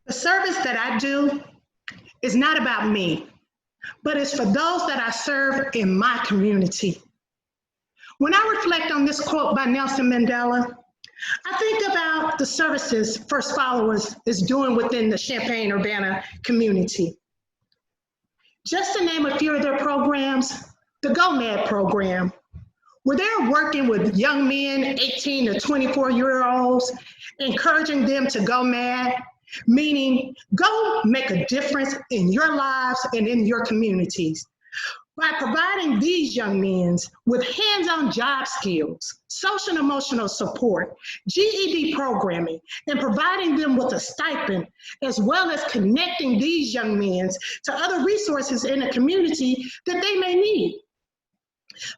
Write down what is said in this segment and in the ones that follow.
The service that I do is not about me, but it's for those that I serve in my community. When I reflect on this quote by Nelson Mandela, I think about the services First Followers is doing within the Champaign-Urbana community. Just to name a few of their programs, the Gomad program, where they're working with young men, 18 to 24-year-olds, encouraging them to go mad, meaning go make a difference in your lives and in your communities. By providing these young men with hands-on job skills, social and emotional support, GED programming, and providing them with a stipend, as well as connecting these young men to other resources in the community that they may need.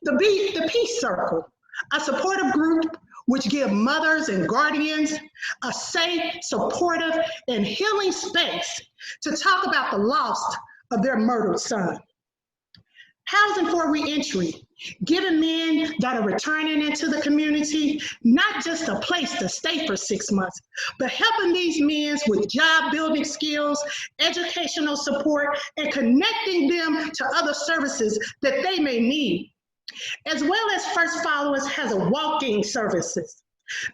The Peace Circle, a supportive group which give mothers and guardians a safe, supportive, and healing space to talk about the loss of their murdered son. Housing for reentry, giving men that are returning into the community, not just a place to stay for 6 months, but helping these men with job building skills, educational support, and connecting them to other services that they may need. As well as First Followers has a walk-in services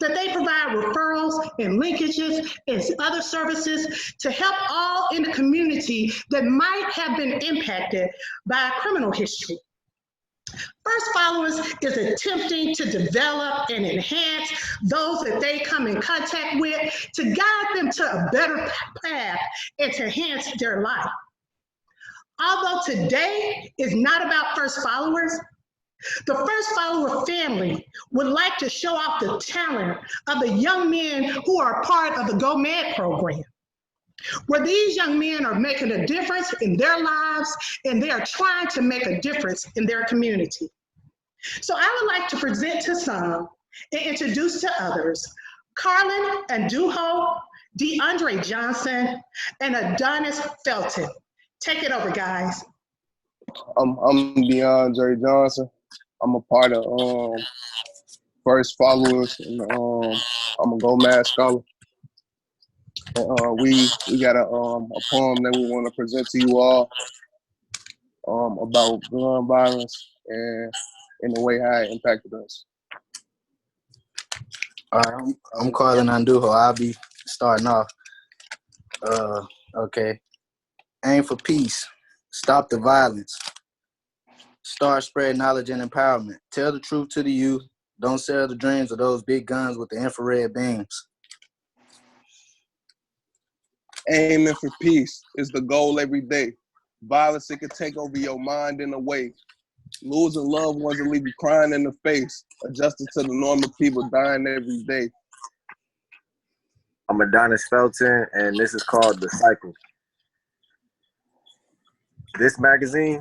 that they provide referrals and linkages and other services to help all in the community that might have been impacted by a criminal history. First Followers is attempting to develop and enhance those that they come in contact with to guide them to a better path and to enhance their life. Although today is not about First Followers, the First Follower family would like to show off the talent of the young men who are part of the Gomad program, where these young men are making a difference in their lives and they are trying to make a difference in their community. So I would like to present to some and introduce to others Carlin Anduho, DeAndre Johnson, and Adonis Felton. Take it over, guys. I'm DeAndre Johnson. I'm a part of First Followers, and I'm a Gomad scholar. And, we got a poem that we want to present to you all about gun violence and in the way how it impacted us. All right, I'm Carlin Anduho. I'll be starting off. Okay. Aim for peace. Stop the violence. Start spreading knowledge and empowerment. Tell the truth to the youth. Don't sell the dreams of those big guns with the infrared beams. Aiming for peace is the goal every day. Violence, it can take over your mind in a way. Losing loved ones and leave you crying in the face. Adjusting to the normal people dying every day. I'm Adonis Felton, and this is called The Cycle. This magazine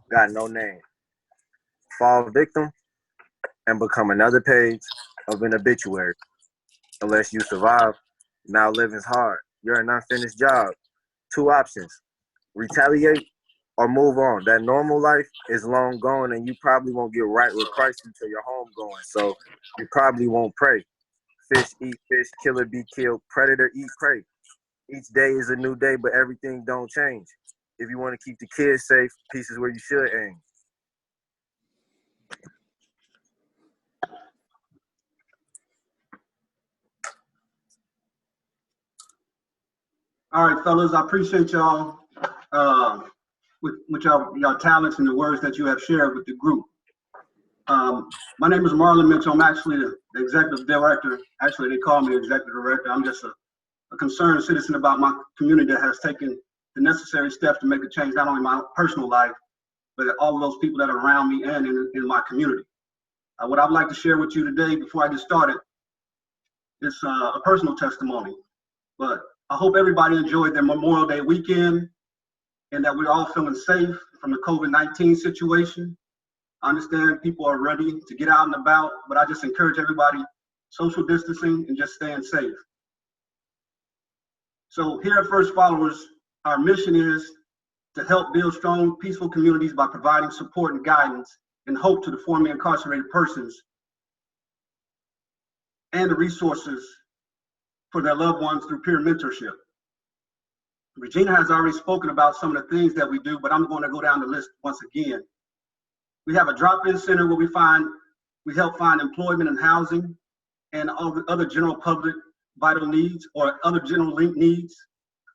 got no name. Fall victim and become another page of an obituary. Unless you survive, now living's hard. You're an unfinished job. Two options, retaliate or move on. That normal life is long gone and you probably won't get right with Christ until you're home going. So you probably won't pray. Fish eat fish, killer be killed, predator eat prey. Each day is a new day, but everything don't change. If you want to keep the kids safe, peace is where you should aim. All right, fellas, I appreciate y'all with y'all talents and the words that you have shared with the group. My name is Marlon Mitchell. I'm actually the executive director. Actually, they call me the executive director. I'm just a concerned citizen about my community that has taken the necessary steps to make a change, not only in my personal life, but all of those people that are around me and in my community. What I'd like to share with you today before I get started is a personal testimony. But I hope everybody enjoyed their Memorial Day weekend and that we're all feeling safe from the COVID-19 situation. I understand people are ready to get out and about, but I just encourage everybody social distancing and just staying safe. So here at First Followers, our mission is to help build strong, peaceful communities by providing support and guidance and hope to the formerly incarcerated persons and the resources for their loved ones through peer mentorship. Regina has already spoken about some of the things that we do, but I'm going to go down the list once again. We have a drop-in center where we help find employment and housing and all the other general public vital needs or other general linked needs.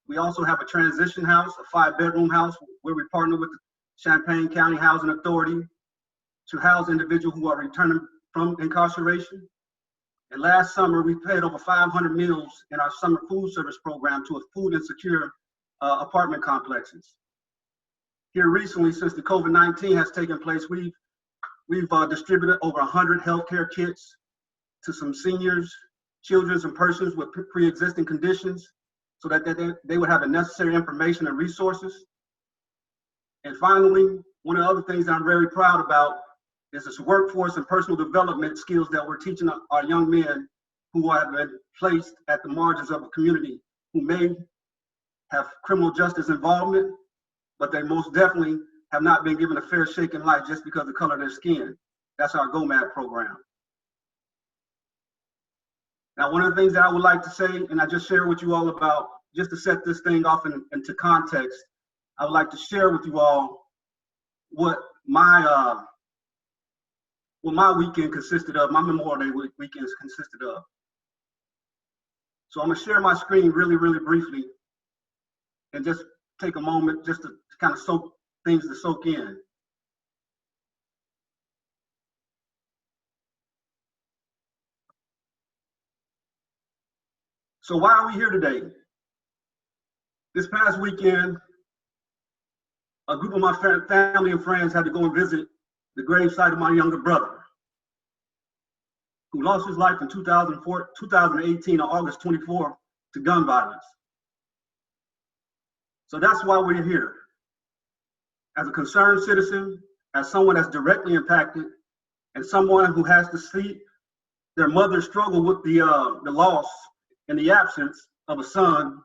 We also have a transition house, a 5-bedroom house where we partner with the Champaign County Housing Authority to house individuals who are returning from incarceration. And last summer, we paid over 500 meals in our summer food service program to a food insecure apartment complexes. Here recently, since the COVID-19 has taken place, we've distributed over 100 healthcare kits to some seniors, children, and persons with pre-existing conditions so that they would have the necessary information and resources. And finally, one of the other things that I'm very proud about is this workforce and personal development skills that we're teaching our young men who have been placed at the margins of a community who may have criminal justice involvement, but they most definitely have not been given a fair shake in life just because of the color of their skin. That's our Gomad program. Now, one of the things that I would like to say, and I just share with you all about, just to set this thing off into context, I would like to share with you all what my weekend consisted of, my Memorial Day weekends consisted of. So I'm gonna share my screen really, really briefly and just take a moment just to kind of soak in. So why are we here today? This past weekend, a group of my family and friends had to go and visit the gravesite of my younger brother, who lost his life in 2018 on August 24th to gun violence. So that's why we're here. As a concerned citizen, as someone that's directly impacted, and someone who has to see their mother struggle with the loss and the absence of a son.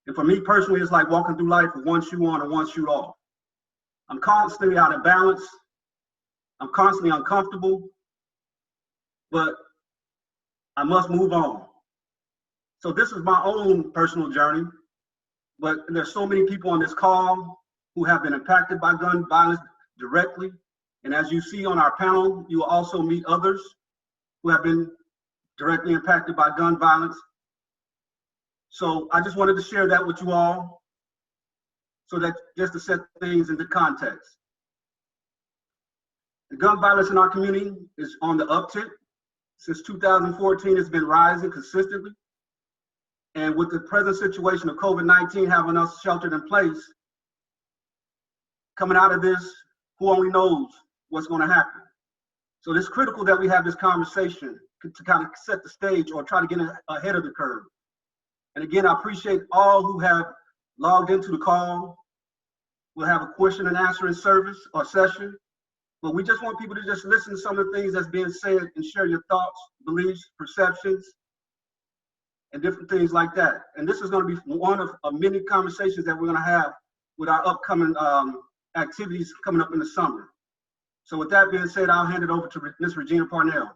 And for me personally, it's like walking through life with one shoe on and one shoe off. I'm constantly out of balance. I'm constantly uncomfortable, but I must move on. So this is my own personal journey, but there's so many people on this call who have been impacted by gun violence directly. And as you see on our panel, you will also meet others who have been directly impacted by gun violence. So I just wanted to share that with you all, so that just to set things into context. The gun violence in our community is on the uptick. Since 2014, it's been rising consistently. And with the present situation of COVID-19 having us sheltered in place, coming out of this, who only knows what's going to happen. So it's critical that we have this conversation to kind of set the stage or try to get ahead of the curve. And again, I appreciate all who have logged into the call. We'll have a question and answering service or session, but we just want people to just listen to some of the things that's being said and share your thoughts, beliefs, perceptions, and different things like that. And this is going to be one of many conversations that we're going to have with our upcoming activities coming up in the summer. So with that being said, I'll hand it over to Ms. Regina Parnell.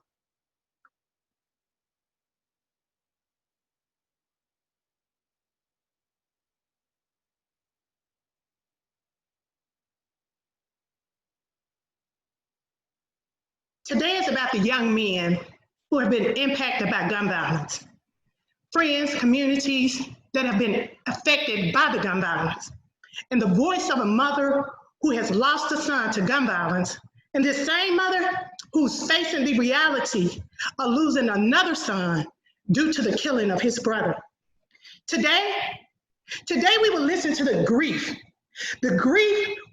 Today is about the young men who have been impacted by gun violence, friends, communities that have been affected by the gun violence, and the voice of a mother who has lost a son to gun violence, and this same mother who's facing the reality of losing another son due to the killing of his brother. Today we will listen to the grief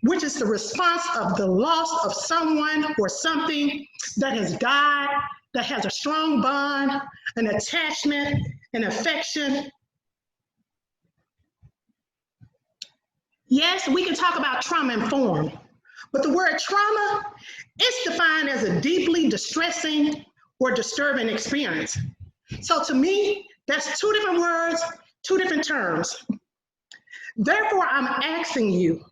which is the response of the loss of someone or something that has died, that has a strong bond, an attachment, an affection. Yes, we can talk about trauma-informed, but the word trauma is defined as a deeply distressing or disturbing experience. So to me, that's two different words, two different terms. Therefore, I'm asking you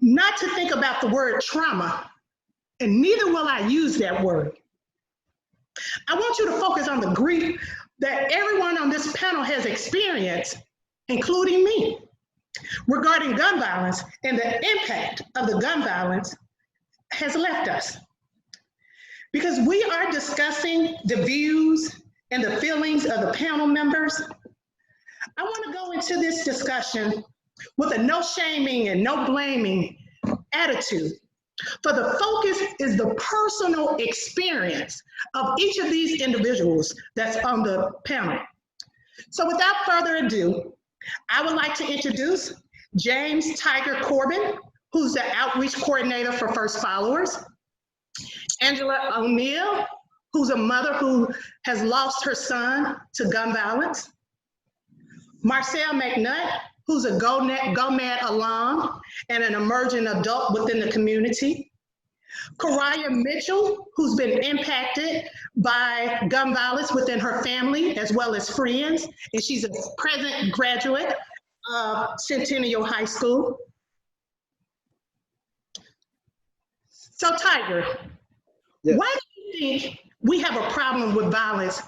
not to think about the word trauma, and neither will I use that word. I want you to focus on the grief that everyone on this panel has experienced including me, regarding gun violence and the impact of the gun violence has left us. Because we are discussing the views and the feelings of the panel members, I want to go into this discussion with a no shaming and no blaming attitude. For the focus is the personal experience of each of these individuals that's on the panel. So without further ado, I would like to introduce James Tiger Corbin, who's the outreach coordinator for First Followers, Angela O'Neill, who's a mother who has lost her son to gun violence, Marcel Mcnutt, who's a Gomad alum and an emerging adult within the community, Kariya Mitchell, who's been impacted by gun violence within her family as well as friends, and she's a present graduate of Centennial High School. So Tiger, Yes. why do you think we have a problem with violence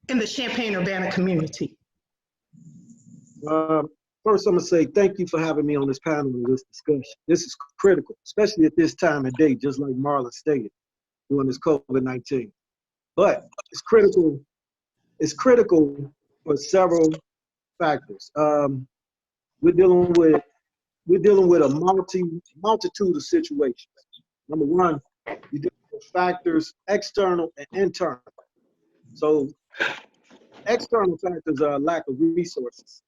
in the Champaign-Urbana community? First, I'm gonna say thank you for having me on this panel and this discussion. This is critical, especially at this time of day, just like Marla stated, during this COVID-19. But it's critical. It's critical for several factors. We're dealing with a multitude of situations. Number one, you're dealing with factors external and internal. So external factors are a lack of resources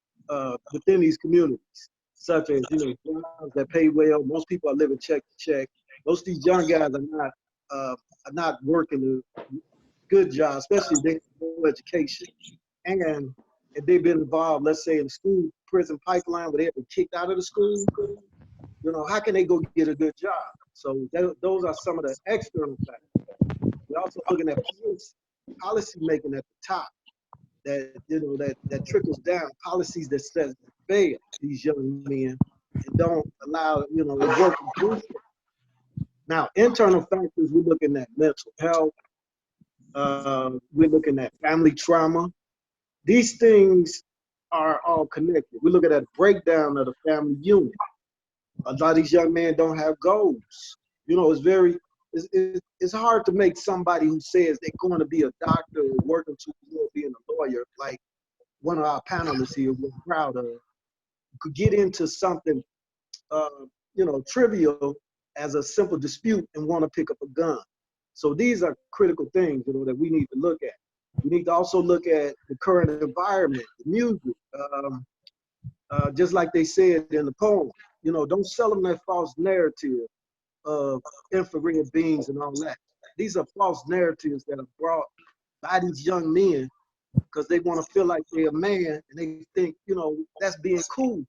within these communities, such as jobs that pay well. Most people are living check to check. Most of these young guys are not working a good job, especially if they have no education. And if they've been involved, let's say in the school prison pipeline where they have been kicked out of the school, how can they go get a good job? So those are some of the external factors. We're also looking at policy making at the top. That trickles down, policies that says fail these young men and don't allow the work to do. Now, internal factors, we're looking at mental health, we're looking at family trauma. These things are all connected. We're looking at a breakdown of the family unit. A lot of these young men don't have goals. It's hard to make somebody who says they're going to be a doctor or working toward being a lawyer, like one of our panelists here we're proud of, could get into something trivial as a simple dispute and want to pick up a gun. So these are critical things that we need to look at. We need to also look at the current environment, the music, just like they said in the poem. Don't sell them that false narrative of infrared beings and all that. These are false narratives that are brought by these young men because they want to feel like they're a man and they think, that's being cool.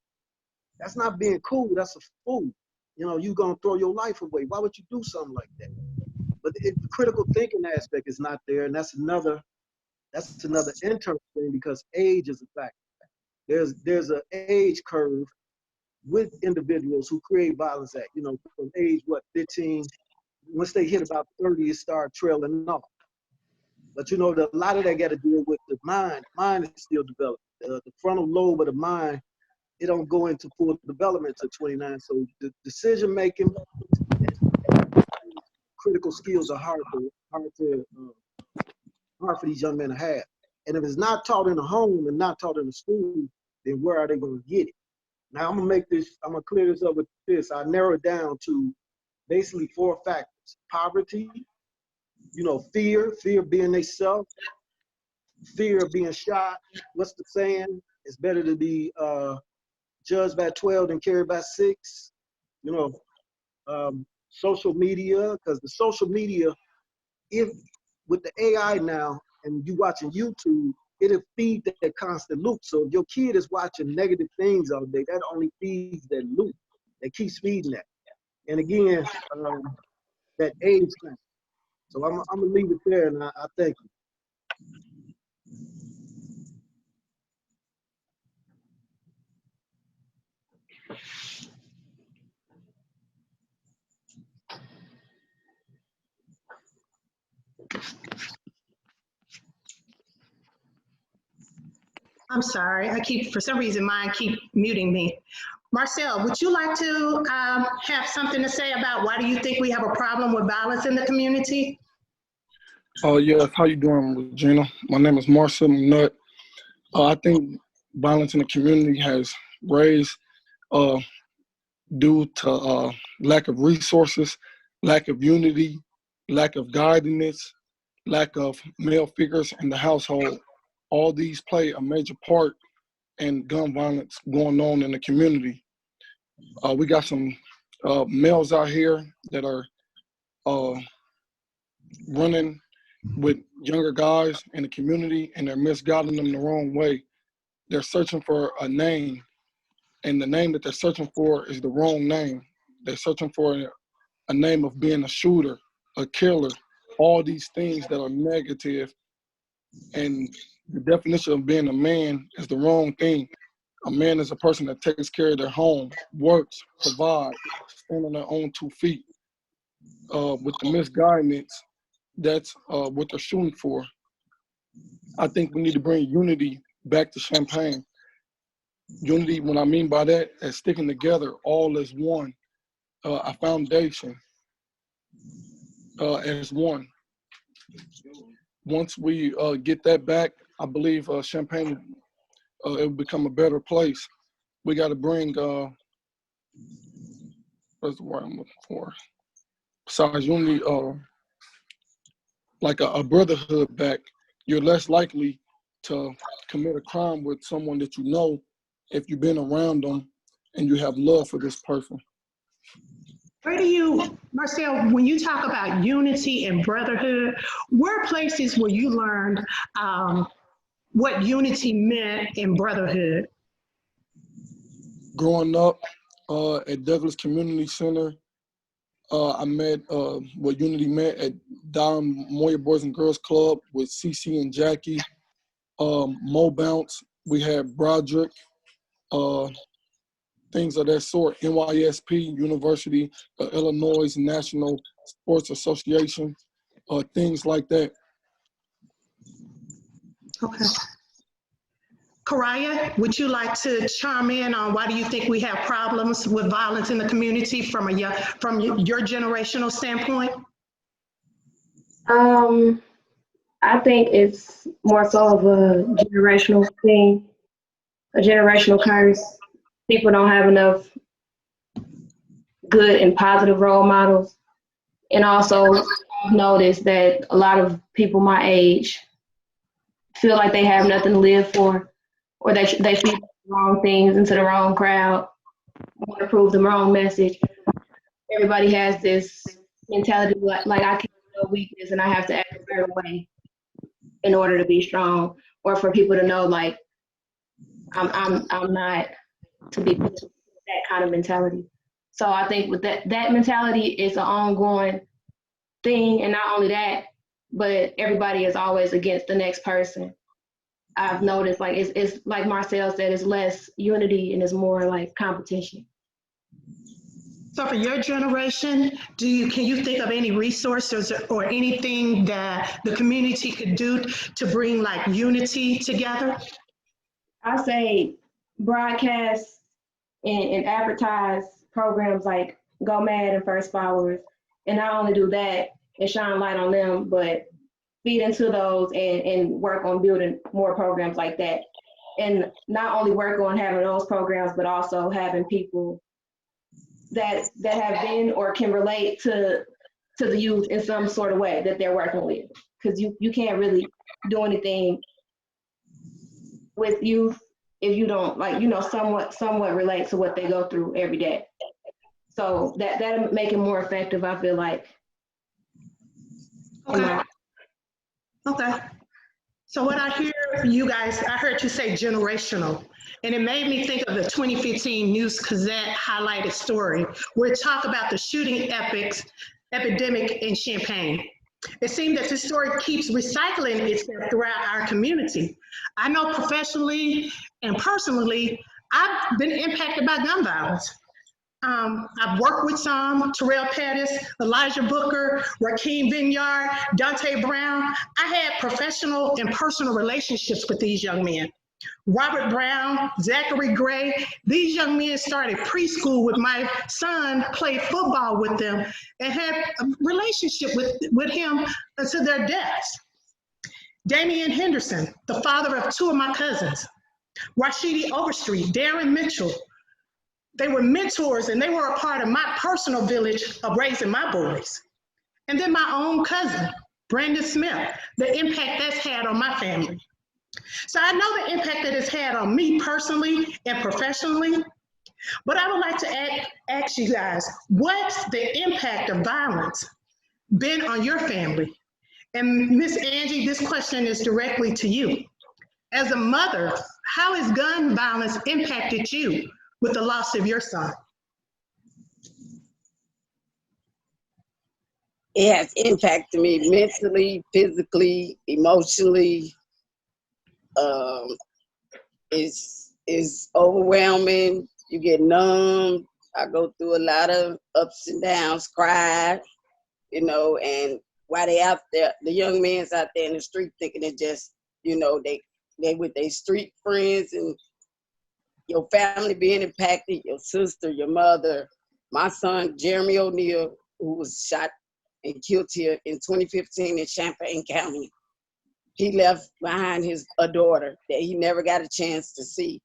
That's not being cool, that's a fool. You're gonna throw your life away. Why would you do something like that? But the critical thinking aspect is not there, and that's another internal thing because age is a factor. There's an age curve with individuals who create violence at, from age, 15, once they hit about 30, it start trailing off. But a lot of that got to deal with the mind. Mind is still developing. The frontal lobe of the mind, it don't go into full development till 29. So the decision making, critical skills are hard for these young men to have. And if it's not taught in the home and not taught in the school, then where are they going to get it? Now I'm gonna clear this up with this. I narrow it down to basically 4 factors: poverty, fear of being they self, fear of being shot. What's the saying? It's better to be judged by 12 than carried by 6. Social media, because the social media, if with the AI now and you watching YouTube, it'll feed that constant loop. So if your kid is watching negative things all day, that only feeds that loop. That keeps feeding that. And again, that age factor. So I'm gonna leave it there, and I thank you. I'm sorry, for some reason, mine keep muting me. Marcel, would you like to have something to say about why do you think we have a problem with violence in the community? Oh, yes. How you doing, Regina? My name is Marcel Mcnutt. I think violence in the community has raised due to lack of resources, lack of unity, lack of guidance, lack of male figures in the household. All these play a major part in gun violence going on in the community. We got some males out here that are running with younger guys in the community, and they're misguiding them the wrong way. They're searching for a name, and the name that they're searching for is the wrong name. They're searching for a name of being a shooter, a killer, all these things that are negative, and the definition of being a man is the wrong thing. A man is a person that takes care of their home, works, provides, stand on their own 2 feet. With the misguidance, that's what they're shooting for. I think we need to bring unity back to Champaign. Unity, what I mean by that, is sticking together all as one, a foundation as one. Once we get that back, I believe Champaign it will become a better place. We got to bring, what's the word I'm looking for? Besides unity, like a brotherhood back. You're less likely to commit a crime with someone that you know if you've been around them and you have love for this person. Where do you, Marcel, when you talk about unity and brotherhood, where are places where you learned what unity meant in brotherhood? Growing up at Douglas Community Center, I met what unity meant at Don Moyer Boys and Girls Club with CC and Jackie. Mo Bounce, we had Broderick, things of that sort. NYSP, University of Illinois National Sports Association, things like that. Okay. Kariya, would you like to chime in on why do you think we have problems with violence in the community from your generational standpoint? I think it's more so of a generational thing, a generational curse. People don't have enough good and positive role models. And also I've noticed that a lot of people my age feel like they have nothing to live for, or they feed the wrong things into the wrong crowd, want to prove the wrong message. Everybody has this mentality like I can't show weakness and I have to act a certain way in order to be strong, or for people to know like I'm not to be put to that kind of mentality. So I think with that mentality is an ongoing thing, and not only that, but everybody is always against the next person. I've noticed like it's like Marcel said, it's less unity and it's more like competition. So for your generation, can you think of any resources or anything that the community could do to bring like unity together? I say broadcast and advertise programs like Gomad and First Followers, and not only do that and shine light on them, but feed into those and work on building more programs like that. And not only work on having those programs, but also having people that have been or can relate to the youth in some sort of way that they're working with. Because you can't really do anything with youth if you don't somewhat relate to what they go through every day. So that'll make it more effective, I feel like. Okay. Okay. So what I hear you guys, I heard you say generational, and it made me think of the 2015 News Gazette highlighted story where it talked about the shooting epidemic in Champaign. It seemed that this story keeps recycling itself throughout our community. I know professionally and personally, I've been impacted by gun violence. I've worked with some, Terrell Pettis, Elijah Booker, Rakeem Vinyard, Dante Brown. I had professional and personal relationships with these young men. Robert Brown, Zachary Gray, these young men started preschool with my son, played football with them, and had a relationship with him until their deaths. Damian Henderson, the father of two of my cousins. Rashidi Overstreet, Darren Mitchell. They were mentors and they were a part of my personal village of raising my boys. And then my own cousin, Brandon Smith, the impact that's had on my family. So I know the impact that it's had on me personally and professionally, but I would like to ask you guys, what's the impact of violence been on your family? And Miss Angie, this question is directly to you. As a mother, how has gun violence impacted you with the loss of your son? It has impacted me mentally, physically, emotionally. It's overwhelming. You get numb. I go through a lot of ups and downs, cry, you know, and while they out there, the young men's out there in the street thinking it just, you know, they with their street friends and your family being impacted, your sister, your mother. My son, Jeremy O'Neal, who was shot and killed here in 2015 in Champaign County. He left behind a daughter that he never got a chance to see.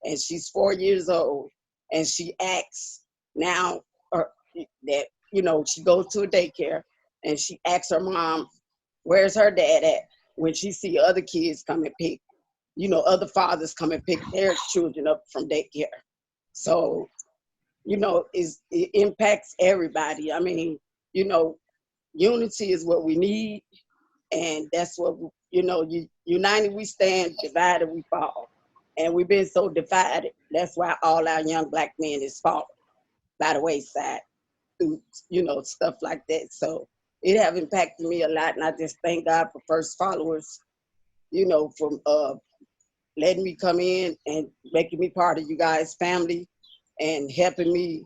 And she's 4 years old. And she asks now that, you know, she goes to a daycare and she asks her mom, where's her dad at? When she see other kids come and pick, you know, other fathers come and pick their children up from daycare. So, you know, it impacts everybody. I mean, you know, unity is what we need. And that's what, you know, united we stand, divided we fall. And we've been so divided. That's why all our young Black men is falling by the wayside through, you know, stuff like that. So it have impacted me a lot. And I just thank God for First Followers, you know, from letting me come in and making me part of you guys' family and helping me,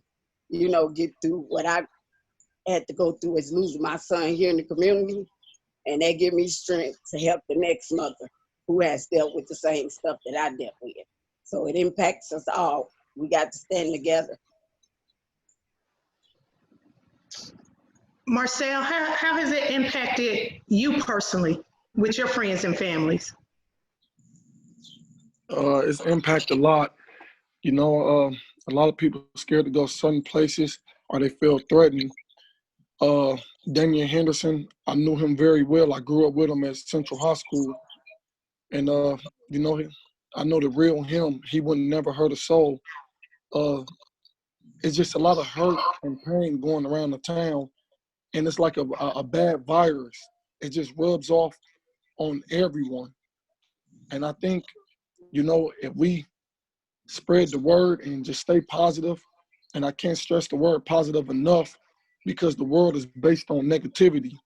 you know, get through what I had to go through as losing my son here in the community. And they give me strength to help the next mother who has dealt with the same stuff that I dealt with. So it impacts us all. We got to stand together. Marcel, how has it impacted you personally with your friends and families? It's impacted a lot. You know, a lot of people are scared to go certain places or they feel threatened. Damian Henderson, I knew him very well. I grew up with him at Central High School. And, you know, I know the real him. He would never hurt a soul. It's just a lot of hurt and pain going around the town. And it's like a bad virus. It just rubs off on everyone. And I think, you know, if we spread the word and just stay positive, and I can't stress the word positive enough, because the world is based on negativity.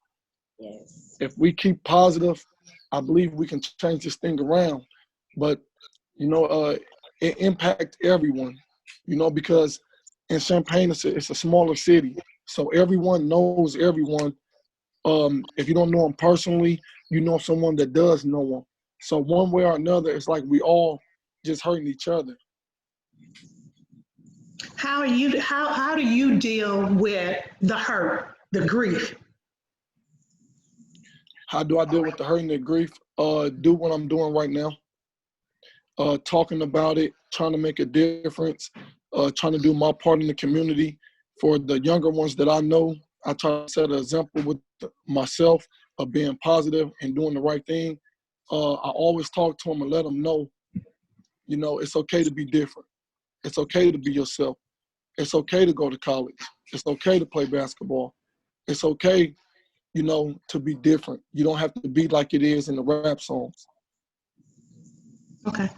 Yes. If we keep positive, I believe we can change this thing around. But, you know, it impacts everyone, you know, because in Champaign, it's a smaller city. So everyone knows everyone. If you don't know them personally, you know someone that does know them. So one way or another, it's like we all just hurting each other. How do you deal with the hurt, the grief? How do I deal with the hurt and the grief? Do what I'm doing right now. Talking about it, trying to make a difference, trying to do my part in the community. For the younger ones that I know, I try to set an example with myself of being positive and doing the right thing. I always talk to them and let them know, you know, it's okay to be different. It's okay to be yourself. It's okay to go to college. It's okay to play basketball. It's okay, you know, to be different. You don't have to be like it is in the rap songs. Okay.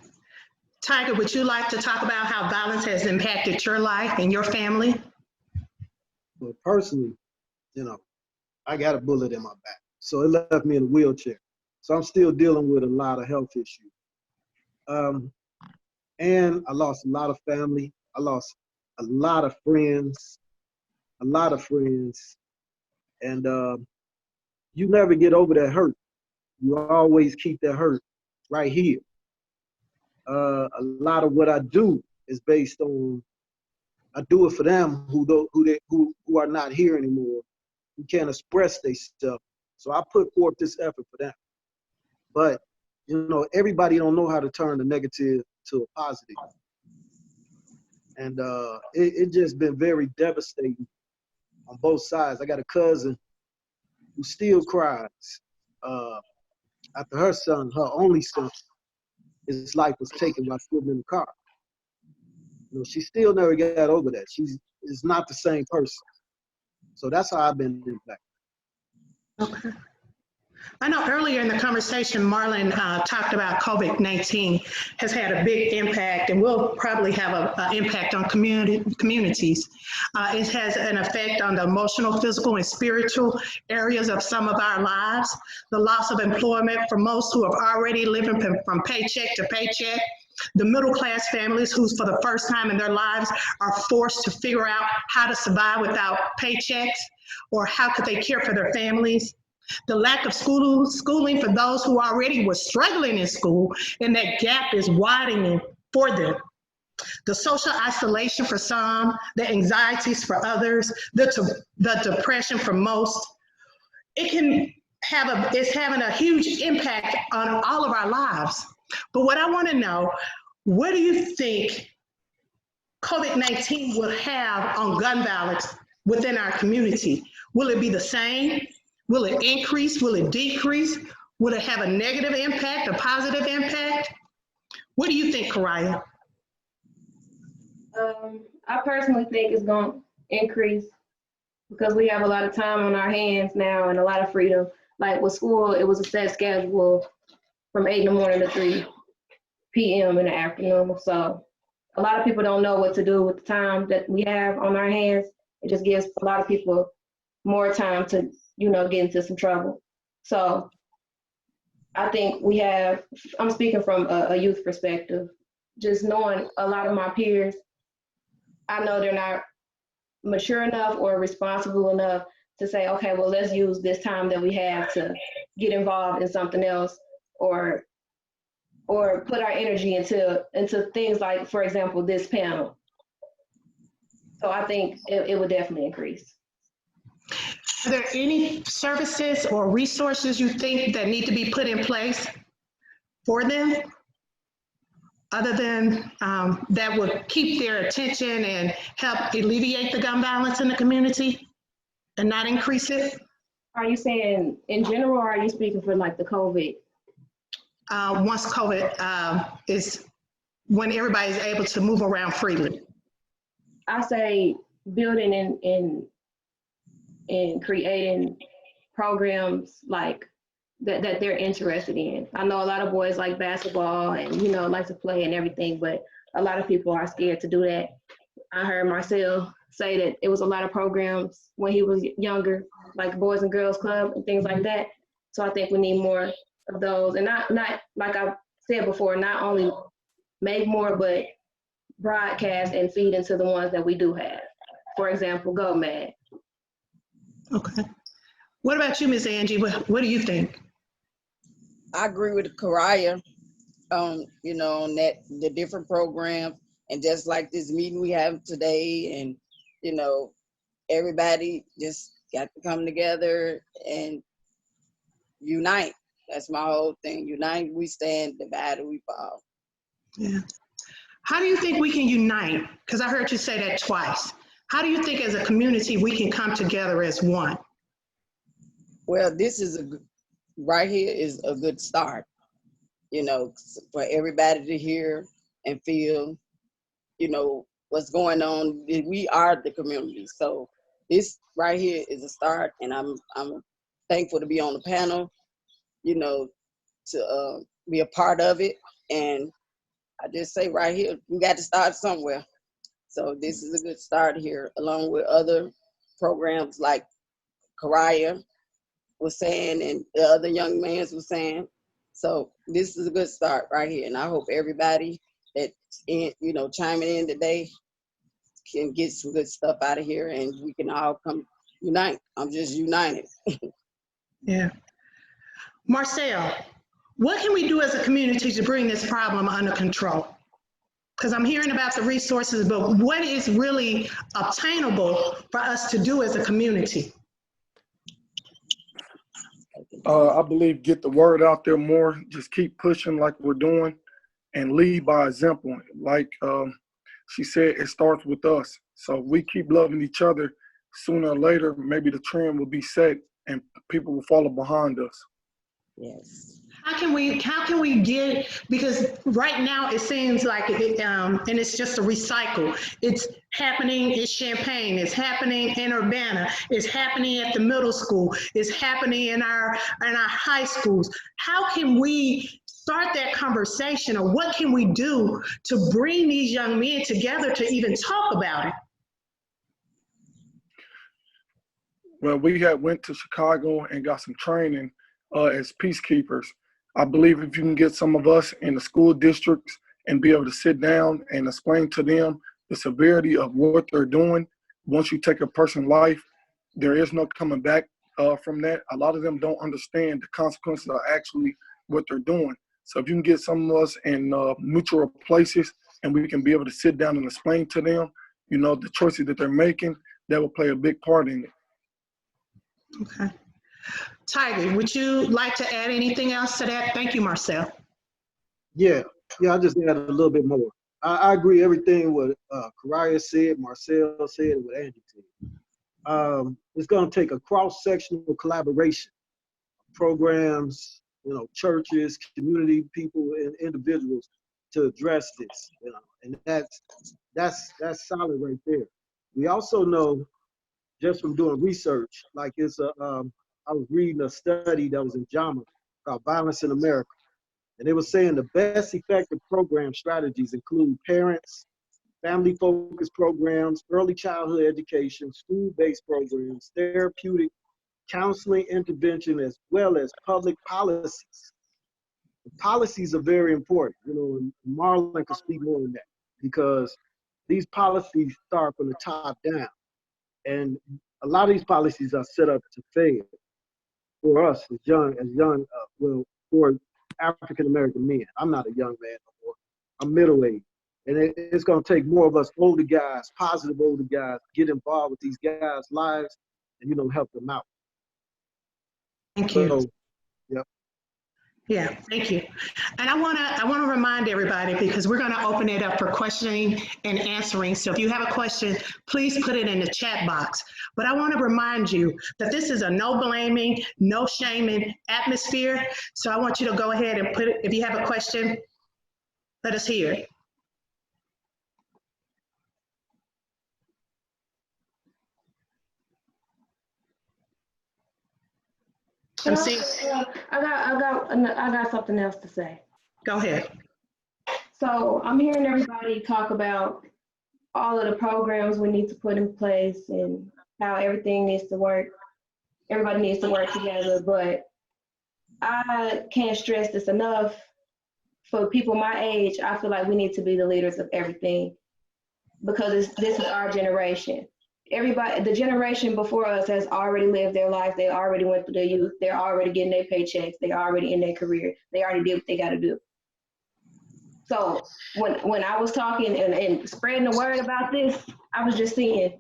Tiger, would you like to talk about how violence has impacted your life and your family? Well, personally, you know, I got a bullet in my back. So it left me in a wheelchair. So I'm still dealing with a lot of health issues. And I lost a lot of family. I lost a lot of friends. And you never get over that hurt. You always keep that hurt right here. A lot of what I do is based on, I do it for them who are not here anymore, who can't express themselves. So I put forth this effort for them. But you know, everybody don't know how to turn the negative to a positive. And it just been very devastating on both sides. I got a cousin who still cries after her son, her only son, his life was taken by shooting in the car. You know, she still never got over that. She's is not the same person. So that's how I've been impacted. Okay. I know earlier in the conversation, Marlon talked about COVID-19 has had a big impact and will probably have an impact on communities. It has an effect on the emotional, physical, and spiritual areas of some of our lives. The loss of employment for most who are already living from paycheck to paycheck. The middle class families who for the first time in their lives are forced to figure out how to survive without paychecks, or how could they care for their families. The lack of schooling for those who already were struggling in school, and that gap is widening for them. The social isolation for some, the anxieties for others, the depression for most. It's having a huge impact on all of our lives. But what I want to know, what do you think COVID-19 will have on gun violence within our community? Will it be the same? Will it increase? Will it decrease? Will it have a negative impact, a positive impact? What do you think, Kariya? I personally think it's going to increase because we have a lot of time on our hands now and a lot of freedom. Like with school, it was a set schedule from 8 in the morning to 3 p.m. in the afternoon. So a lot of people don't know what to do with the time that we have on our hands. It just gives a lot of people more time to, get into some trouble. So I think I'm speaking from a youth perspective, just knowing a lot of my peers, I know they're not mature enough or responsible enough to say, okay, well, let's use this time that we have to get involved in something else or put our energy into things like, for example, this panel. So I think it would definitely increase. Are there any services or resources you think that need to be put in place for them, other than that would keep their attention and help alleviate the gun violence in the community and not increase it? Are you saying in general, or are you speaking for like the COVID? Once COVID is when everybody's able to move around freely. I say building and creating programs like that they're interested in. I know a lot of boys like basketball and like to play and everything, but a lot of people are scared to do that. I heard Marcel say that it was a lot of programs when he was younger, like Boys and Girls Club and things like that. So I think we need more of those, and not like I said before, not only make more, but broadcast and feed into the ones that we do have. For example, Gomad. Okay. What about you, Ms. Angie? What do you think? I agree with Kariya, on that the different programs, and just like this meeting we have today, and everybody just got to come together and unite. That's my whole thing. Unite, we stand. Divided, we fall. Yeah. How do you think we can unite? Because I heard you say that twice. How do you think as a community we can come together as one? Well, this is right here is a good start, for everybody to hear and feel, what's going on. We are the community. So this right here is a start, and I'm thankful to be on the panel, to be a part of it. And I just say right here, we got to start somewhere. So this is a good start here, along with other programs like Kariya was saying and the other young man was saying. So this is a good start right here. And I hope everybody that's chiming in today can get some good stuff out of here, and we can all come unite. I'm just united. Yeah. Marcel, What can we do as a community to bring this problem under control? Because I'm hearing about the resources, but what is really obtainable for us to do as a community? I believe get the word out there more, just keep pushing like we're doing, and lead by example. Like she said, it starts with us. So we keep loving each other, sooner or later, maybe the trend will be set and people will follow behind us. Yes. How can we get, because right now it seems like and it's just a recycle. It's happening in Champaign, it's happening in Urbana, it's happening at the middle school, it's happening in our high schools. How can we start that conversation, or what can we do to bring these young men together to even talk about it? Well, we had went to Chicago and got some training as peacekeepers. I believe if you can get some of us in the school districts and be able to sit down and explain to them the severity of what they're doing, once you take a person's life, there is no coming back from that. A lot of them don't understand the consequences of actually what they're doing. So if you can get some of us in neutral places and we can be able to sit down and explain to them, you know, the choices that they're making, that will play a big part in it. Okay. Tiger, would you like to add anything else to that? Thank you, Marcel. Yeah, I just add a little bit more. I agree everything what Kariya said, Marcel said, and what Andy said. It's going to take a cross-sectional collaboration, programs, you know, churches, community people, and individuals to address this. You know, and that's solid right there. We also know, just from doing research, like I was reading a study that was in JAMA called Violence in America. And they were saying the best effective program strategies include parents, family-focused programs, early childhood education, school-based programs, therapeutic, counseling intervention, as well as public policies. The policies are very important, you know, and Marlon can speak more on that, because these policies start from the top down. And a lot of these policies are set up to fail for us as young, for African American men. I'm not a young man no more. I'm middle-aged. And it's going to take more of us older guys, positive older guys, get involved with these guys' lives and, you know, help them out. Thank you. So, yep. Yeah, thank you. And I want to remind everybody, because we're going to open it up for questioning and answering. So if you have a question, please put it in the chat box. But I want to remind you that this is a no blaming, no shaming atmosphere. So I want you to go ahead and put it, if you have a question, let us hear it. I'm seeing. I got something else to say. Go ahead. So I'm hearing everybody talk about all of the programs we need to put in place and how everything needs to work. Everybody needs to work together, but I can't stress this enough. For people my age, I feel like we need to be the leaders of everything, because this is our generation. Everybody, the generation before us has already lived their life. They already went through their youth. They're already getting their paychecks. They're already in their career. They already did what they got to do. So when I was talking and spreading the word about this, I was just seeing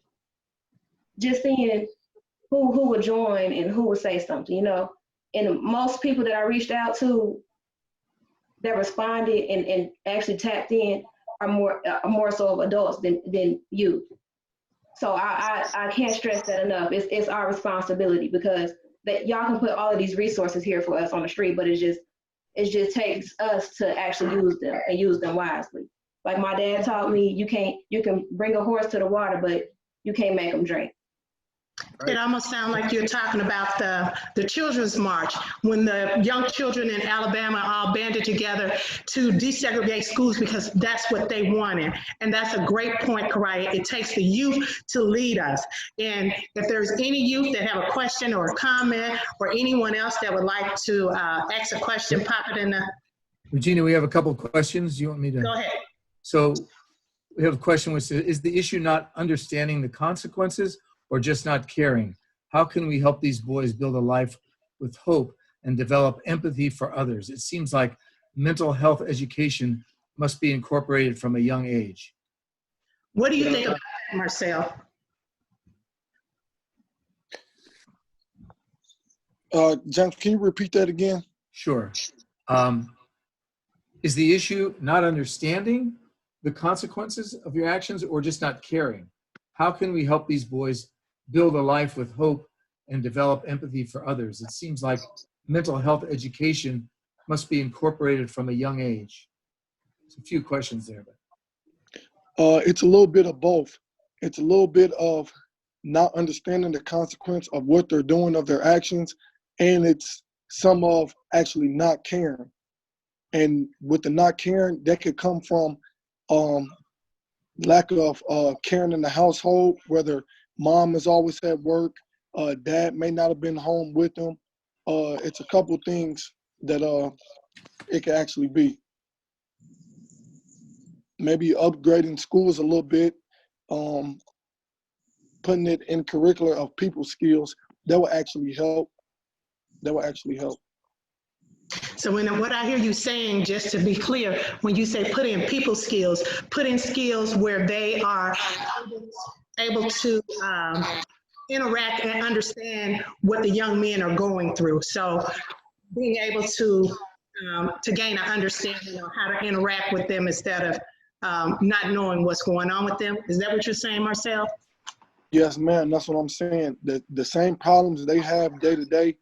who would join and who would say something, you know. And most people that I reached out to that responded and actually tapped in are more so of adults than youth. So I can't stress that enough. It's our responsibility, because that y'all can put all of these resources here for us on the street, but it just takes us to actually use them and use them wisely. Like my dad taught me, you can bring a horse to the water, but you can't make them drink. It almost sounds like you're talking about the Children's March, when the young children in Alabama all banded together to desegregate schools because that's what they wanted. And that's a great point, Kariya. It takes the youth to lead us. And if there's any youth that have a question or a comment, or anyone else that would like to ask a question, pop it in the... Regina, we have a couple of questions. You want me to? Go ahead. So we have a question which is the issue not understanding the consequences or just not caring? How can we help these boys build a life with hope and develop empathy for others. It seems like mental health education must be incorporated from a young age. What do you think about that, Marcel? James, can you repeat that again? Sure. Is the issue not understanding the consequences of your actions or just not caring? How can we help these boys build a life with hope and develop empathy for others? It seems like mental health education must be incorporated from a young age. There's a few questions there. It's a little bit of both. It's a little bit of not understanding the consequence of what they're doing, of their actions, and it's some of actually not caring. And with the not caring, that could come from lack of caring in the household, whether mom is always at work, dad may not have been home with them. It's a couple things that it could actually be. Maybe upgrading schools a little bit, putting it in curricular of people skills, that will actually help. That will actually help. So what I hear you saying, just to be clear, when you say put in people skills, put in skills where they are able to interact and understand what the young men are going through. So being able to gain an understanding of how to interact with them instead of not knowing what's going on with them. Is that what you're saying, Marcel? Yes, ma'am. That's what I'm saying. The same problems they have day to day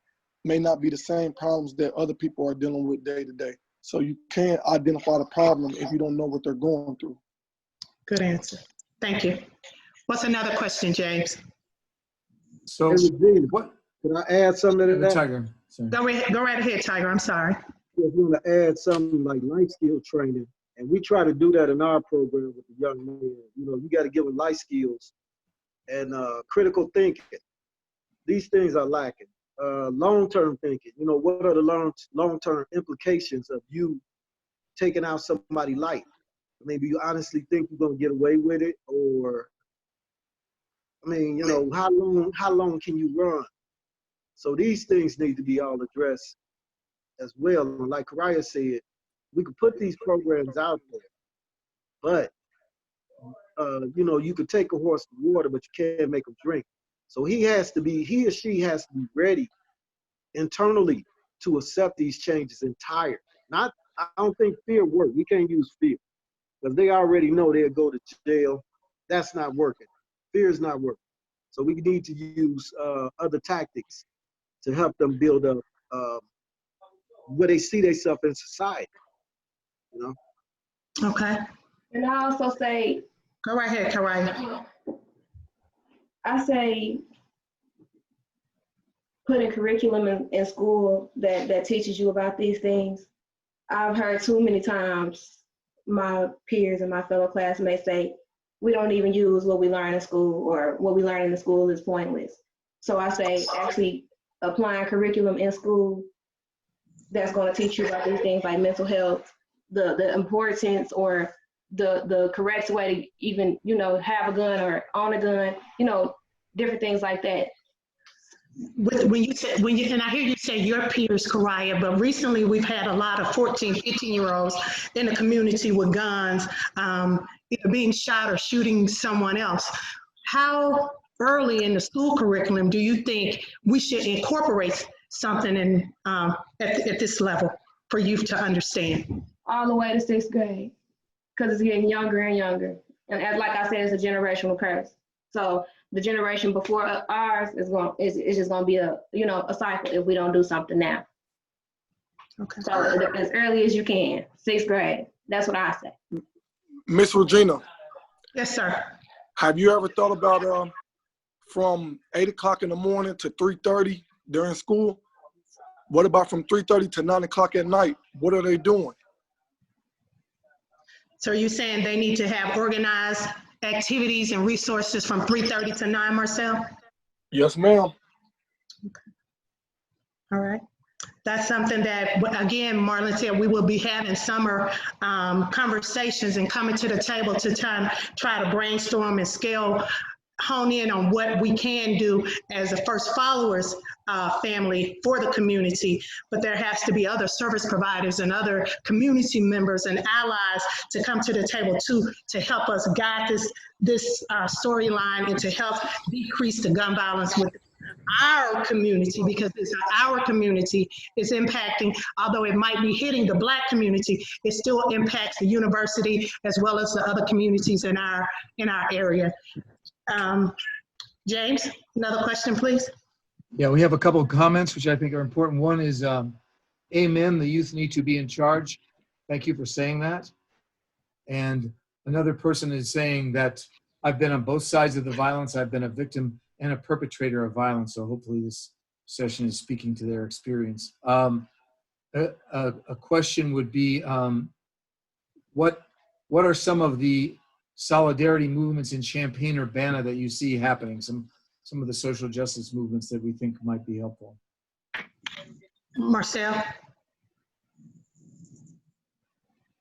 may not be the same problems that other people are dealing with day to day. So you can't identify the problem if you don't know what they're going through. Good answer. Thank you. What's another question, James? So Regina, what? Can I add something to that? Tiger, sorry. Go right ahead, Tiger. I'm sorry. If you want to add something like life skill training, and we try to do that in our program with the young men. You know, you got to give them life skills and critical thinking. These things are lacking. Long-term thinking. You know, what are the long-term implications of you taking out somebody's life? Maybe you honestly think you're gonna get away with it, or I mean, you know, how long can you run? So these things need to be all addressed as well. And like Kariya said, we could put these programs out there, but you know, you could take a horse to water, but you can't make him drink. So he or she has to be ready internally to accept these changes entirely. I don't think fear works. We can't use fear because they already know they'll go to jail. That's not working. Fear is not working. So we need to use other tactics to help them build up where they see themselves in society. You know. Okay. And I also say, go right ahead, Kariya. I say put a curriculum in school that teaches you about these things. I've heard too many times my peers and my fellow classmates say, we don't even use what we learn in school, or what we learn in the school is pointless. So I say actually applying curriculum in school that's going to teach you about these things like mental health, the importance or the correct way to even, you know, have a gun or own a gun, you know, different things like that. And I hear you say your peers, Kariya, but recently we've had a lot of 14, 15-year-olds in the community with guns, either being shot or shooting someone else. How early in the school curriculum do you think we should incorporate something in at this level for youth to understand? All the way to 6th grade, because it's getting younger and younger. And as like I said, it's a generational curse. So the generation before ours is just going to be a cycle if we don't do something now. Okay. So as early as you can, 6th grade. That's what I say. Miss Regina. Yes, sir. Have you ever thought about from 8 o'clock in the morning to 3:30 during school? What about from 3:30 to 9 o'clock at night? What are they doing? So are you saying they need to have organized activities and resources from 3:30 to 9, Marcel? Yes, ma'am. Okay. All right. That's something that, again, Marlon said, we will be having summer conversations and coming to the table to try to brainstorm and hone in on what we can do as the first followers family for the community, but there has to be other service providers and other community members and allies to come to the table to help us guide this storyline and to help decrease the gun violence with our community, because it's our community is impacting, although it might be hitting the Black community, it still impacts the university as well as the other communities in our area. James, another question, please. Yeah, we have a couple of comments which I think are important. One is, amen, the youth need to be in charge. Thank you for saying that. And another person is saying that I've been on both sides of the violence. I've been a victim and a perpetrator of violence. So hopefully this session is speaking to their experience. A question would be, what are some of the solidarity movements in Champaign-Urbana that you see happening? Some of the social justice movements that we think might be helpful. Marcel.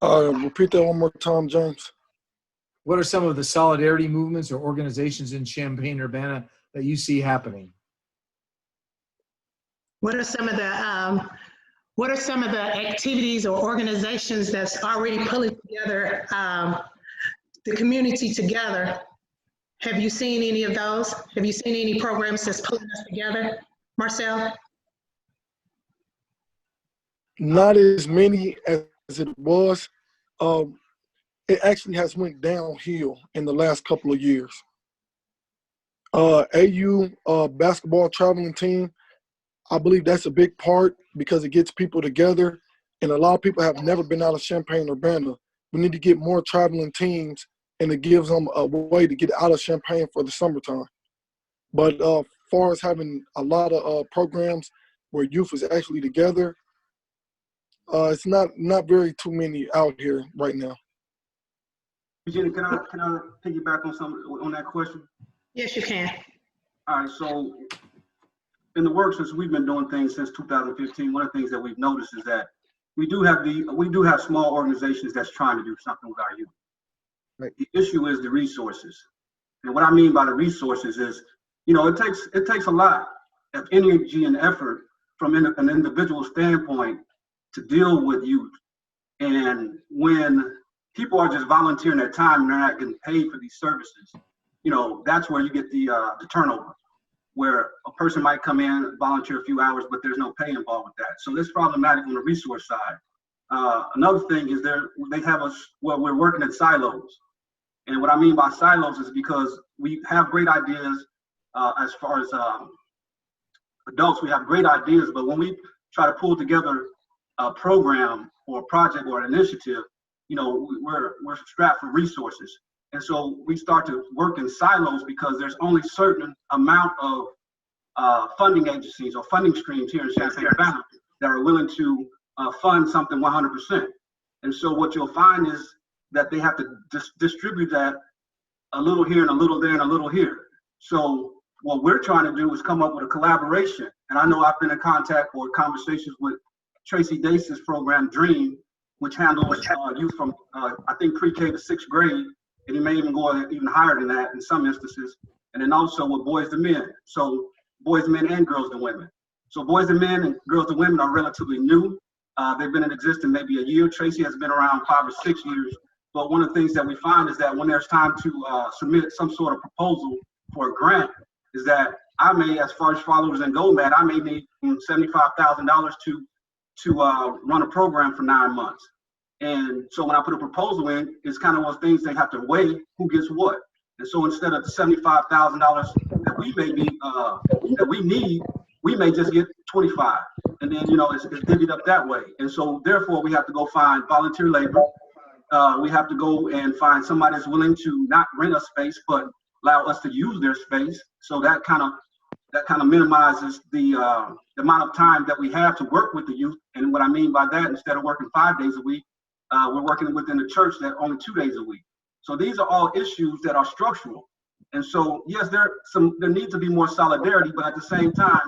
Repeat that one more time, James. What are some of the solidarity movements or organizations in Champaign-Urbana that you see happening? What are some of the activities or organizations that's already pulling together the community together? Have you seen any of those? Have you seen any programs that's pulling us together, Marcel? Not as many as it was. It actually has went downhill in the last couple of years. AU basketball traveling team, I believe that's a big part because it gets people together, and a lot of people have never been out of Champaign-Urbana. We need to get more traveling teams, and it gives them a way to get out of Champaign for the summertime. But as far as having a lot of programs where youth is actually together, it's not very too many out here right now. Virginia, can I piggyback on that question? Yes, you can. All right, so in the work, since we've been doing things since 2015, one of the things that we've noticed is that we do have small organizations that's trying to do something with our youth. Right. The issue is the resources. And what I mean by the resources is, it takes a lot of energy and effort from an individual standpoint to deal with youth. And when people are just volunteering their time and they're not getting paid for these services, that's where you get the turnover, where a person might come in, volunteer a few hours, but there's no pay involved with that. So that's problematic on the resource side. Another thing is we're working in silos. And what I mean by silos is because we have great ideas as far as adults, we have great ideas, but when we try to pull together a program or a project or an initiative, we're strapped for resources. And so we start to work in silos because there's only certain amount of funding agencies or funding streams here in Champaign-Urbana that are willing to fund something 100%. And so what you'll find is that they have to distribute that a little here and a little there and a little here. So what we're trying to do is come up with a collaboration. And I know I've been in contact or conversations with Tracy Dace's program, DREAM, which handles youth from, I think, pre-K to 6th grade, and it may even go even higher than that in some instances. And then also with Boys to Men. So Boys to Men and Girls to Women. So Boys to Men and Girls to Women are relatively new. They've been in existence maybe a year. Tracy has been around 5 or 6 years. But one of the things that we find is that when there's time to submit some sort of proposal for a grant, is that I may, as far as followers in Gomad, I may need $75,000 to run a program for 9 months. And so when I put a proposal in, it's kind of one of those things they have to weigh who gets what. And so instead of the $75,000 that we may be that we need, we may just get 25. And then it's divvied up that way. And so therefore we have to go find volunteer labor. We have to go and find somebody that's willing to not rent a space, but allow us to use their space. So that kind of minimizes the amount of time that we have to work with the youth. And what I mean by that, instead of working 5 days a week, we're working within the church that only 2 days a week. So these are all issues that are structural. And so, yes, there needs to be more solidarity, but at the same time,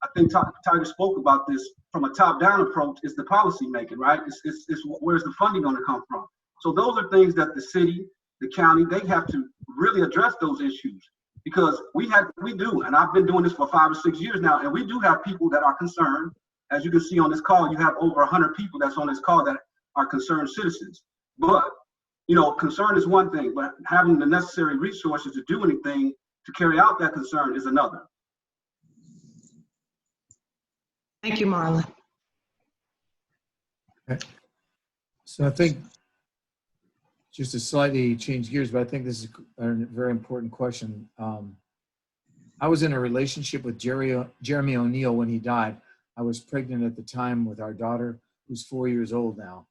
I think Tiger spoke about this from a top-down approach, is the policy making, right? It's where's the funding going to come from? So those are things that the city, the county, they have to really address those issues, because we do, and I've been doing this for 5 or 6 years now, and we do have people that are concerned. As you can see on this call, you have over 100 people that's on this call that are concerned citizens. But, you know, concern is one thing, but having the necessary resources to do anything to carry out that concern is another. Thank you, Marlon. Okay. So I think, just to slightly change gears, but I think this is a very important question. I was in a relationship with Jeremy O'Neill when he died. I was pregnant at the time with our daughter, who's 4 years old now.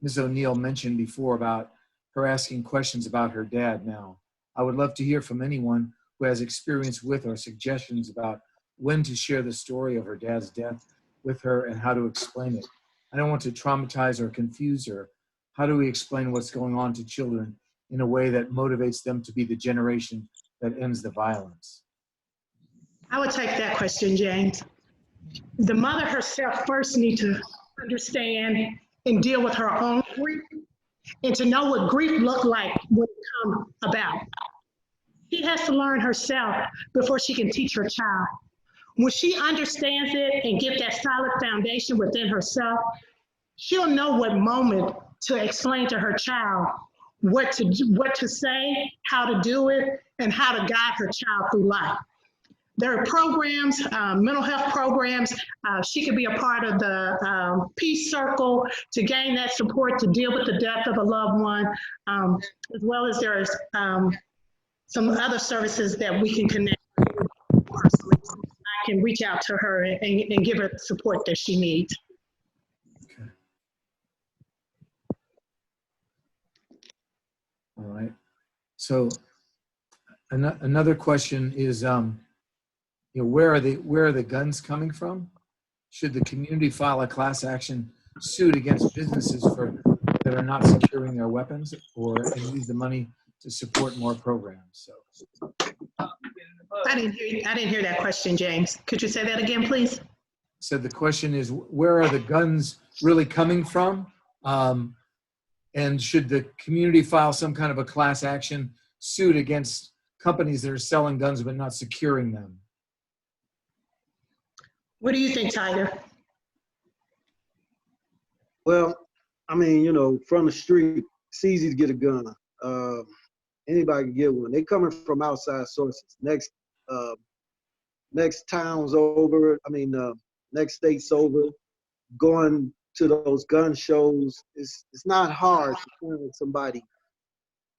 Ms. O'Neill mentioned before about her asking questions about her dad now. I would love to hear from anyone who has experience with or suggestions about when to share the story of her dad's death with her and how to explain it. I don't want to traumatize or confuse her. How do we explain what's going on to children in a way that motivates them to be the generation that ends the violence? I would take that question, James. The mother herself first needs to understand and deal with her own grief and to know what grief looked like when it comes about. She has to learn herself before she can teach her child. When she understands it and get that solid foundation within herself, she'll know what moment to explain to her child what to say, how to do it, and how to guide her child through life. There are programs, mental health programs. She could be a part of the Peace Circle to gain that support to deal with the death of a loved one, as well as there's some other services that we can connect with personally. I can reach out to her and give her the support that she needs. Okay. All right. So another question is, you know, where are the guns coming from? Should the community file a class action suit against businesses that are not securing their weapons, and use the money to support more programs? So I didn't hear that question, James. Could you say that again, please? So the question is, where are the guns really coming from? And should the community file some kind of a class action suit against companies that are selling guns but not securing them? What do you think, Tiger? Well, I mean, you know, from the street, it's easy to get a gun. Anybody can get one. They coming from outside sources. Next town's over. I mean, next state's over. Going to those gun shows, it's not hard to find somebody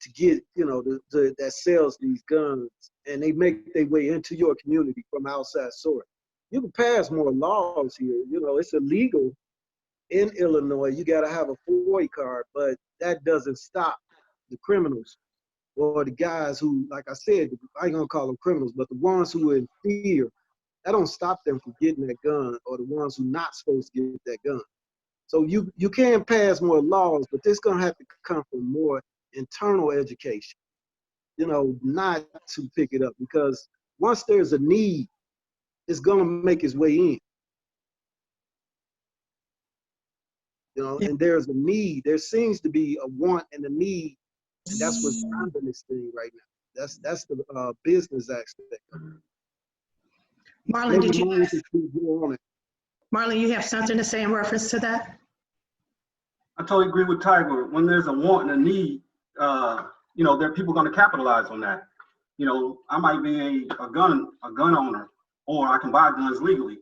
to get, you know, that sells these guns, and they make their way into your community from outside source. You can pass more laws here. You know, it's illegal in Illinois. You got to have a FOI card, but that doesn't stop the criminals or the guys who, like I said, I ain't gonna call them criminals, but the ones who are in fear. That don't stop them from getting that gun, or the ones who not supposed to get that gun. So you can pass more laws, but this gonna have to come from more internal education. You know, not to pick it up, because once there's a need, it's gonna make its way in. You know, and there's a need. There seems to be a want and a need, and that's what's driving this thing right now. That's the business aspect. Marlon, Marlon, you have something to say in reference to that? I totally agree with Tiger. When there's a want and a need, you know, there are people going to capitalize on that. You know, I might be a gun owner, or I can buy guns legally,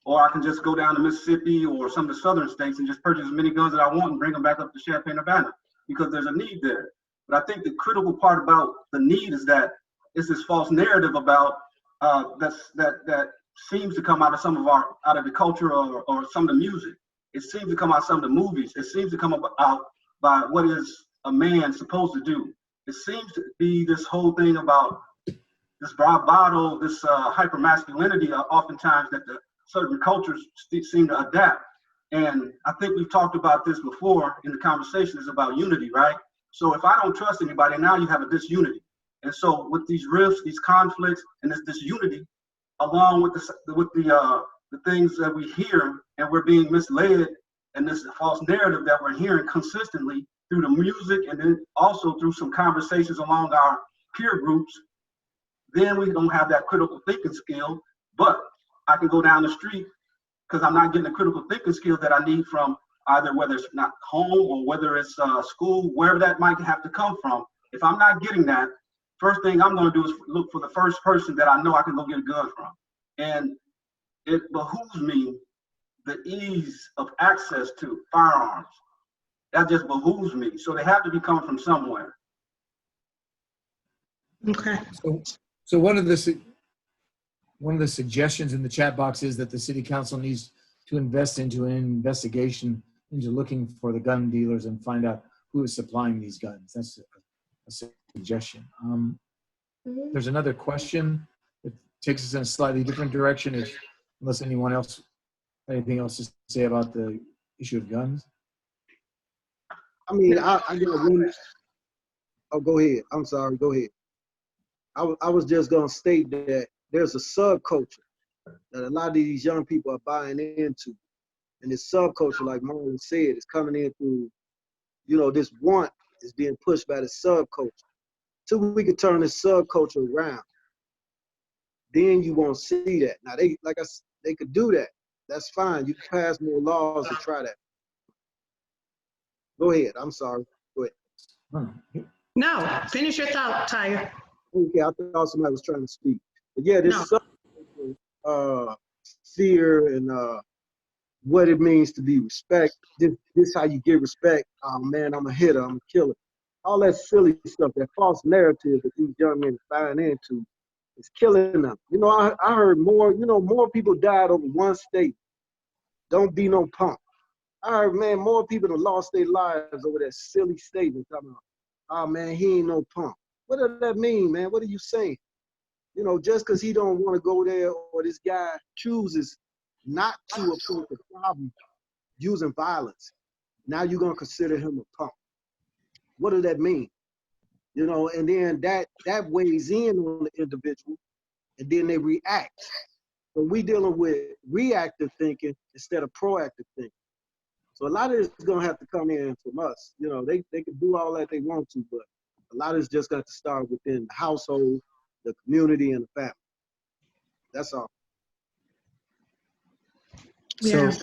or I can just go down to Mississippi or some of the southern states and just purchase as many guns that I want and bring them back up to Champaign-Urbana, because there's a need there. But I think the critical part about the need is that it's this false narrative about that seems to come out of out of the culture or some of the music. It seems to come out of some of the movies. It seems to come out by what is a man supposed to do. It seems to be this whole thing about this bravado, this hyper masculinity, oftentimes that the certain cultures seem to adapt. And I think we've talked about this before in the conversation, is about unity, right? So if I don't trust anybody, now you have a disunity. And so with these rifts, these conflicts, and this disunity, along with the things that we hear, and we're being misled, and this false narrative that we're hearing consistently through the music, and then also through some conversations along our peer groups, then we don't have that critical thinking skill. But I can go down the street because I'm not getting the critical thinking skills that I need from either whether it's not home or whether it's school, wherever that might have to come from. If I'm not getting that, first thing I'm going to do is look for the first person that I know I can go get a gun from. And it behooves me the ease of access to firearms. That just behooves me. So they have to be coming from somewhere. Okay. So one of the suggestions in the chat box is that the city council needs to invest into an investigation into looking for the gun dealers and find out who is supplying these guns. That's a suggestion. There's another question that takes us in a slightly different direction, unless anyone else anything else to say about the issue of guns. I mean, I got one. Oh, go ahead. I'm sorry. Go ahead. I was just gonna state that there's a subculture that a lot of these young people are buying into, and this subculture, like Marlon said, is coming in through, this want is being pushed by the subculture. Till we can turn this subculture around, then you won't see that. Now they could do that. That's fine. You can pass more laws to try that. Go ahead. I'm sorry. Go ahead. No, finish your thought, Tyre. Okay, I thought somebody was trying to speak. But yeah, this fear and what it means to be respect. This how you get respect. Oh man, I'm a hitter, I'm a killer. All that silly stuff, that false narrative that these young men are buying into is killing them. I heard more people died over one state. Don't be no punk. I heard, man, more people have lost their lives over that silly statement talking about, oh man, he ain't no punk. What does that mean, man? What are you saying? Just because he don't want to go there, or this guy chooses not to approach the problem using violence, now you're gonna consider him a punk. What does that mean? And then that weighs in on the individual, and then they react. So we dealing with reactive thinking instead of proactive thinking. So a lot of this is gonna have to come in from us. They can do all that they want to, but a lot of it's just got to start within the household, the community, and the family. That's all. Yeah. So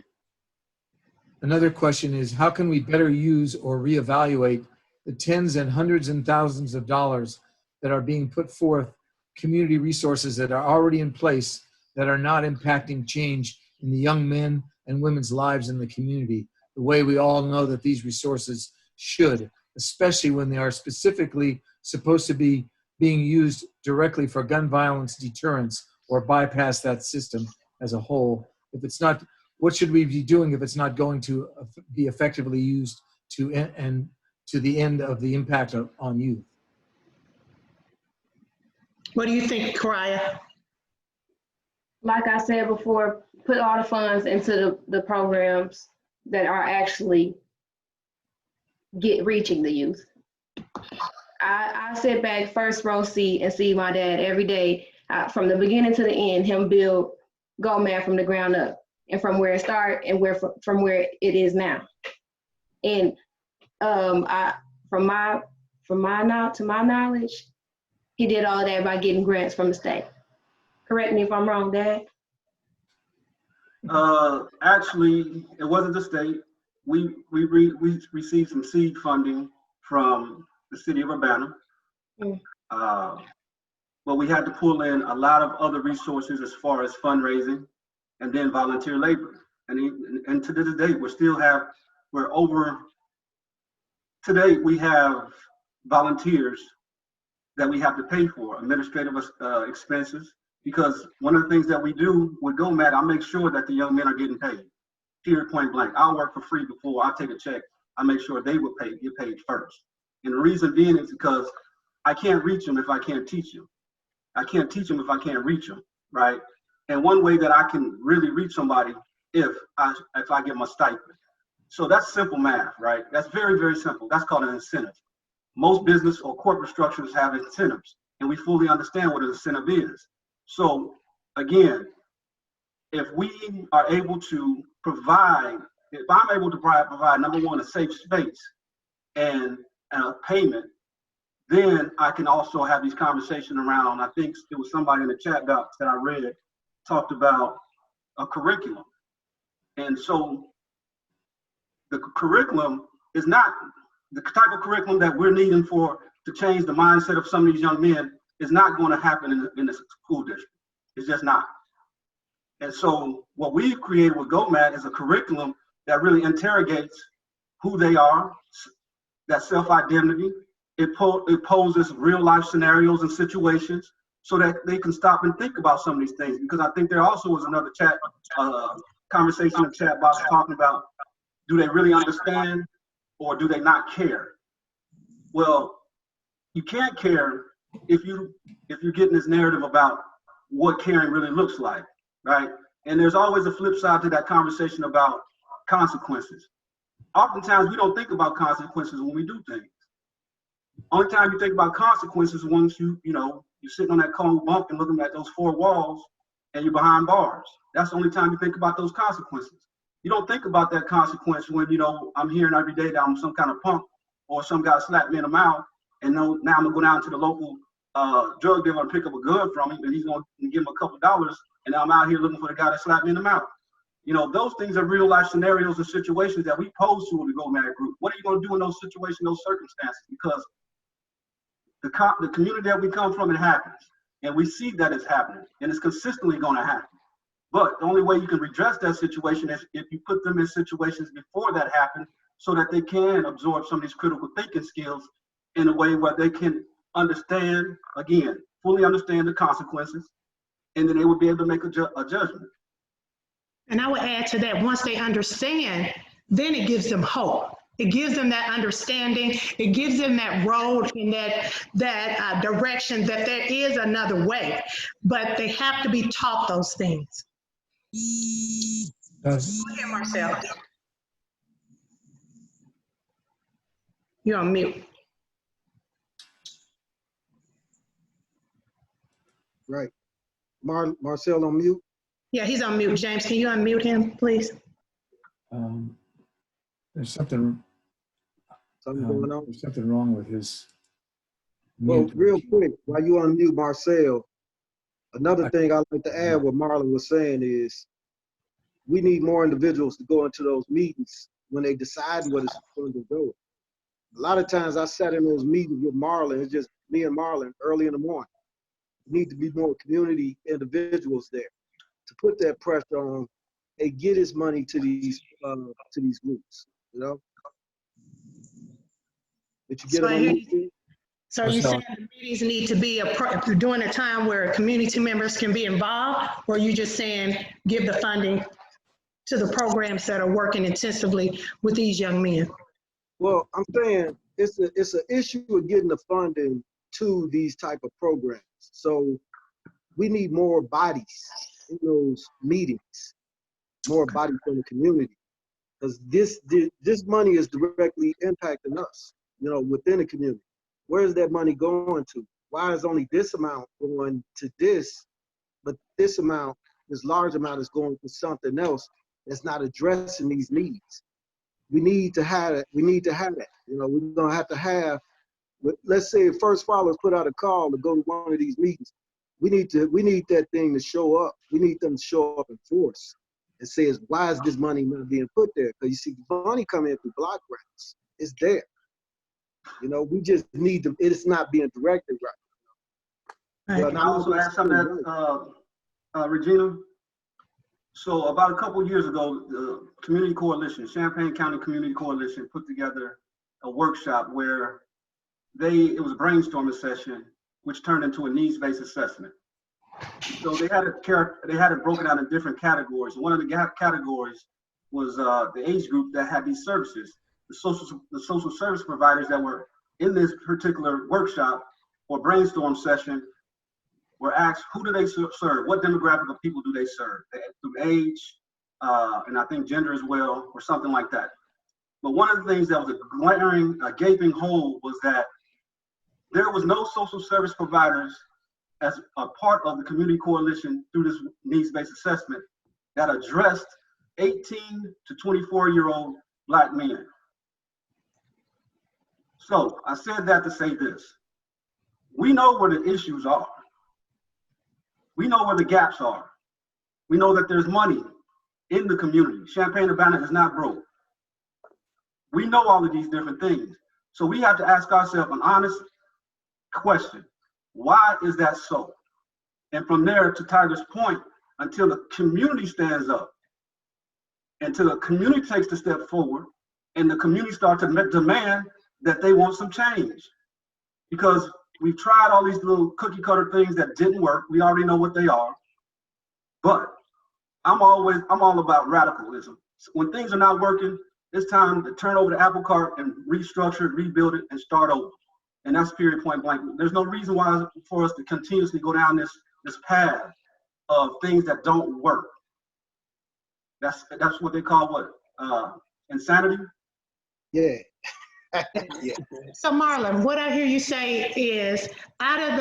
another question is, how can we better use or reevaluate the tens and hundreds and thousands of dollars that are being put forth, community resources that are already in place that are not impacting change in the young men and women's lives in the community, the way we all know that these resources should, especially when they are specifically supposed to be being used directly for gun violence deterrence or bypass that system as a whole. If it's not, what should we be doing if it's not going to be effectively used to the end of the impact on youth? What do you think, Kariya? Like I said before, put all the funds into the programs that are actually reaching the youth. I sit back first row seat and see my dad every day from the beginning to the end, him build Gomad from the ground up, and from where it started and from where it is now. And to my knowledge, he did all that by getting grants from the state. Correct me if I'm wrong, Dad. Actually, it wasn't the state. We received some seed funding from the city of Urbana, but we had to pull in a lot of other resources as far as fundraising and then volunteer labor. And to this day, today we have volunteers that we have to pay for, administrative expenses, because one of the things that we do with Gomad, I make sure that the young men are getting paid, period, point blank. I'll work for free before I take a check. I make sure they will get paid first. And the reason being is because I can't reach them if I can't teach them. I can't teach them if I can't reach them, right? And one way that I can really reach somebody if I give them a stipend. So that's simple math, right? That's very, very simple. That's called an incentive. Most business or corporate structures have incentives, and we fully understand what an incentive is. So again, if we are able to provide, if I'm able to provide number one, a safe space and a payment, then I can also have these conversations around, I think it was somebody in the chat box that I read, talked about a curriculum. And so the curriculum is not the type of curriculum that we're needing to change the mindset of some of these young men is not going to happen in the school district. It's just not. And so what we've created with Gomad is a curriculum that really interrogates who they are, that self-identity. It poses real life scenarios and situations so that they can stop and think about some of these things. Because I think there also was another conversation in the chat box talking about, do they really understand or do they not care? Well, you can't care if you're getting this narrative about what caring really looks like, right? And there's always a flip side to that conversation about consequences. Oftentimes we don't think about consequences when we do things. Only time you think about consequences once you're sitting on that cold bunk and looking at those four walls and you're behind bars. That's the only time you think about those consequences. You don't think about that consequence when, I'm hearing every day that I'm some kind of punk or some guy slapped me in the mouth and now I'm gonna go down to the local drug dealer and pick up a gun from him and he's gonna give him a couple dollars and I'm out here looking for the guy that slapped me in the mouth. Those things are real life scenarios and situations that we pose to the Gomad group. What are you gonna do in those situations, those circumstances? Because the community that we come from, it happens. And we see that it's happening and it's consistently gonna happen. But the only way you can redress that situation is if you put them in situations before that happens so that they can absorb some of these critical thinking skills in a way where they can understand, again, fully understand the consequences, and then they will be able to make a judgment. And I would add to that, once they understand, then it gives them hope. It gives them that understanding. It gives them that road and that direction that there is another way. But they have to be taught those things. Go ahead, Marcel. You're on mute. Right. Marcel on mute? Yeah, he's on mute. James, can you unmute him, please? There's something going on? There's something wrong with his Well, mute. real quick, while you unmute Marcel, another thing I'd like to add what Marlon was saying is we need more individuals to go into those meetings when they decide what it's going to go. A lot of times I sat in those meetings with Marlon, it's just me and Marlon early in the morning. Need to be more community individuals there to put that pressure on and get his money to these groups, Did you get it on YouTube? So you saying the meetings need to be during a time where community members can be involved, or you just saying give the funding to the programs that are working intensively with these young men? Well, I'm saying it's an issue of getting the funding to these type of programs. So we need more bodies in those meetings, more bodies from the community, because this money is directly impacting us, within the community. Where is that money going to? Why is only this amount going to this, but this large amount is going to something else that's not addressing these needs? We need to have it. We're gonna have to have. Let's say First Followers put out a call to go to one of these meetings. We need that thing to show up. We need them to show up in force and say, why is this money not being put there? Because you see, the money coming in through block grants. It's there. We just need to. It's not being directed right. Can I also add something that, Regina? So about a couple of years ago, the Community Coalition, Champaign County Community Coalition, put together a workshop where it was a brainstorming session, which turned into a needs-based assessment. So they had it broken out in different categories. One of the categories was the age group that had these services. The social service providers that were in this particular workshop or brainstorm session were asked, who do they serve? What demographic of people do they serve? Through age, and I think gender as well, or something like that. But one of the things that was a gaping hole was that there was no social service providers as a part of the community coalition through this needs-based assessment that addressed 18 to 24-year-old Black men. So I said that to say this. We know where the issues are. We know where the gaps are. We know that there's money in the community. Champaign-Urbana is not broke. We know all of these different things. So we have to ask ourselves an honest question. Why is that so? And from there, to Tiger's point, until the community stands up, until the community takes the step forward, and the community starts to demand that they want some change. Because we've tried all these little cookie cutter things that didn't work. We already know what they are. But I'm all about radicalism. When things are not working, it's time to turn over the apple cart and restructure it, rebuild it, and start over. And that's period, point blank. There's no reason why for us to continuously go down this path of things that don't work. That's what they call what? Insanity? Yeah. Yeah. So Marlon, what I hear you say is, out of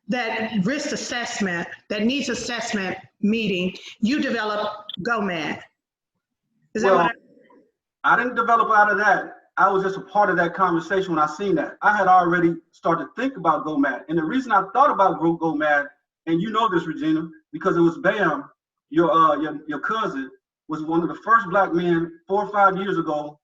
that risk assessment, that needs assessment meeting, you developed Gomad. Is that what I didn't develop out of that. I was just a part of that conversation when I seen that. I had already started to think about Gomad. And the reason I thought about Gomad, and you know this, Regina, because it was Bam, your cousin, was one of the first Black men 4 or 5 years ago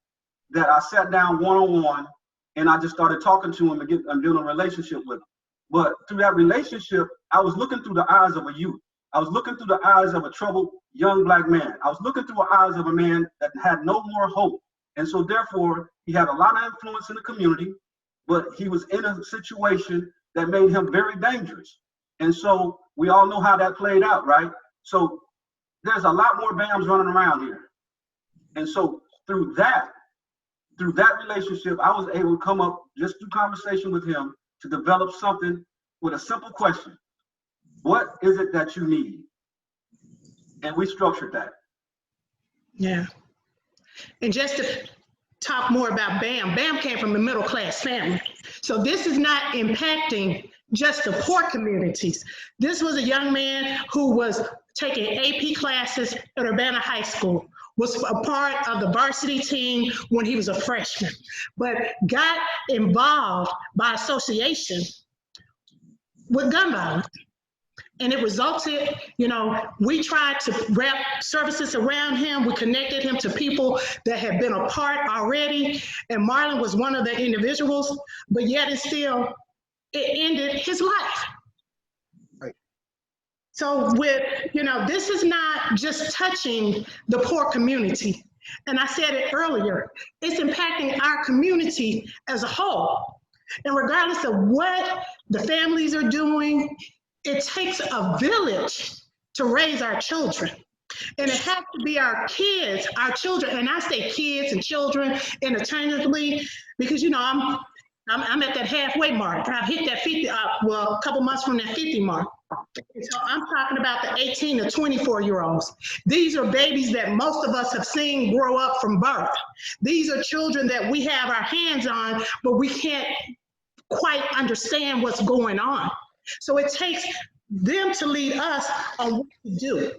that I sat down one-on-one and I just started talking to him and building a relationship with him. But through that relationship, I was looking through the eyes of a youth. I was looking through the eyes of a troubled young Black man. I was looking through the eyes of a man that had no more hope. And so therefore, he had a lot of influence in the community, but he was in a situation that made him very dangerous. And so we all know how that played out, right? So there's a lot more Bams running around here. And so through that relationship, I was able to come up just through conversation with him to develop something with a simple question. What is it that you need? And we structured that. Yeah. And just to talk more about Bam, Bam came from a middle class family. So this is not impacting just the poor communities. This was a young man who was taking AP classes at Urbana High School, was a part of the varsity team when he was a freshman, but got involved by association with gun violence. And it resulted, we tried to wrap services around him. We connected him to people that had been a part already. And Marlon was one of the individuals, but yet it ended his life. Right. So this is not just touching the poor community. And I said it earlier, it's impacting our community as a whole. And regardless of what the families are doing, it takes a village to raise our children. And it has to be our kids, our children, and I say kids and children interchangeably, because I'm at that halfway mark. I've hit that 50, a couple months from that 50 mark. And so I'm talking about the 18 to 24-year-olds. These are babies that most of us have seen grow up from birth. These are children that we have our hands on, but we can't quite understand what's going on. So it takes them to lead us on what to do.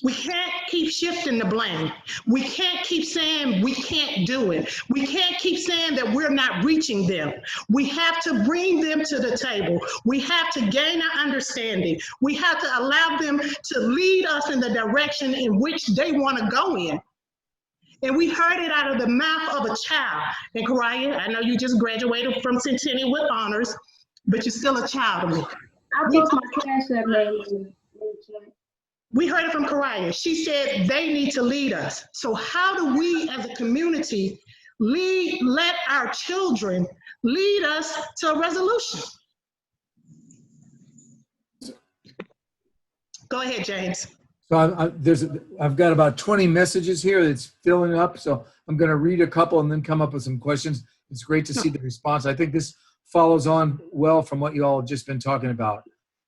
We can't keep shifting the blame. We can't keep saying we can't do it. We can't keep saying that we're not reaching them. We have to bring them to the table. We have to gain an understanding. We have to allow them to lead us in the direction in which they want to go in. And we heard it out of the mouth of a child. And Kariya, I know you just graduated from Centennial with honors, but you're still a child to me. I post my Cash App name. We heard it from Kariya. She said they need to lead us. So how do we as a community let our children lead us to a resolution? Go ahead, James. So I've got about 20 messages here that's filling up. So I'm going to read a couple and then come up with some questions. It's great to see the response. I think this follows on well from what you all have just been talking about.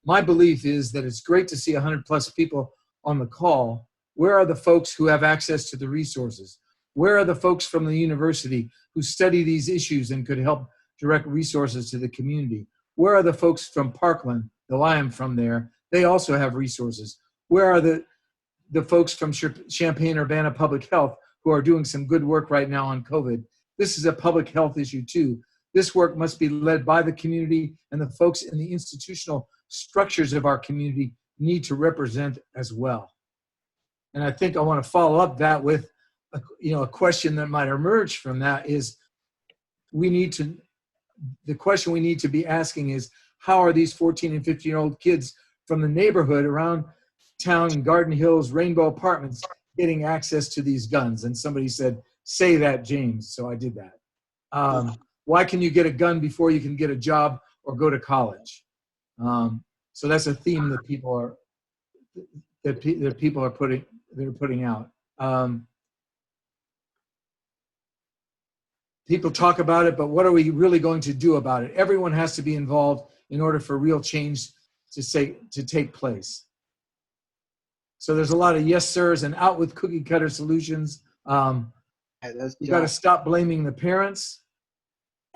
My belief is that it's great to see 100+ people on the call. Where are the folks who have access to the resources? Where are the folks from the university who study these issues and could help direct resources to the community? Where are the folks from Parkland, though I am from there? They also have resources. Where are the folks from Champaign-Urbana Public Health who are doing some good work right now on COVID? This is a public health issue too. This work must be led by the community, and the folks in the institutional structures of our community need to represent as well. And I think I want to follow up that with a question that might emerge from that is the question we need to be asking is, how are these 14 and 15-year-old kids from the neighborhood around town in Garden Hills, Rainbow Apartments, getting access to these guns? And somebody said, say that, James. So I did that. Why can you get a gun before you can get a job or go to college? So that's a theme that people are putting out. People talk about it, but what are we really going to do about it? Everyone has to be involved in order for real change to take place. So there's a lot of yes sirs and out with cookie cutter solutions. You got to stop blaming the parents.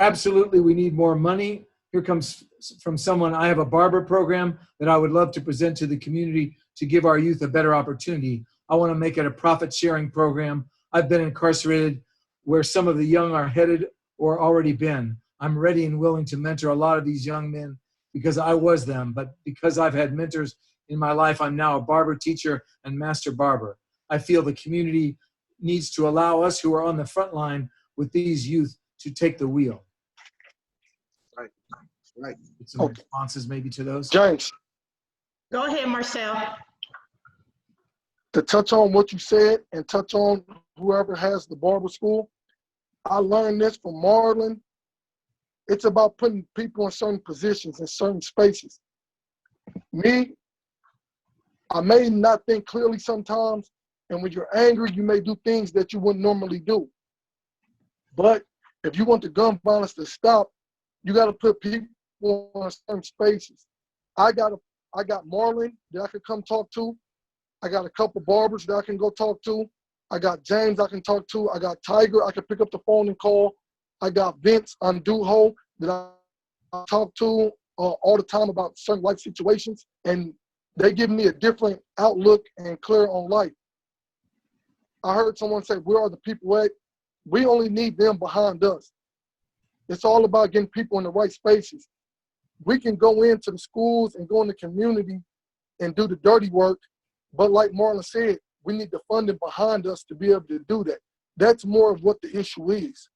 Absolutely, we need more money. Here comes from someone, I have a barber program that I would love to present to the community to give our youth a better opportunity. I want to make it a profit sharing program. I've been incarcerated where some of the young are headed or already been. I'm ready and willing to mentor a lot of these young men because I was them, but because I've had mentors in my life, I'm now a barber teacher and master barber. I feel the community needs to allow us who are on the front line with these youth to take the wheel. Right. Some responses maybe to those. James, Go ahead, Marcel. to touch on what you said and touch on whoever has the barber school, I learned this from Marlon. It's about putting people in certain positions, in certain spaces. Me, I may not think clearly sometimes, and when you're angry, you may do things that you wouldn't normally do. But if you want the gun violence to stop, you got to put people in certain spaces. I got Marlon that I could come talk to. I got a couple barbers that I can go talk to. I got James I can talk to. I got Tiger I can pick up the phone and call. I got Vince Andujo that I talk to all the time about certain life situations, and they give me a different outlook and clear on life. I heard someone say, where are the people at? We only need them behind us. It's all about getting people in the right spaces. We can go into the schools and go in the community and do the dirty work, but like Marlon said, we need the funding behind us to be able to do that. That's more of what the issue is.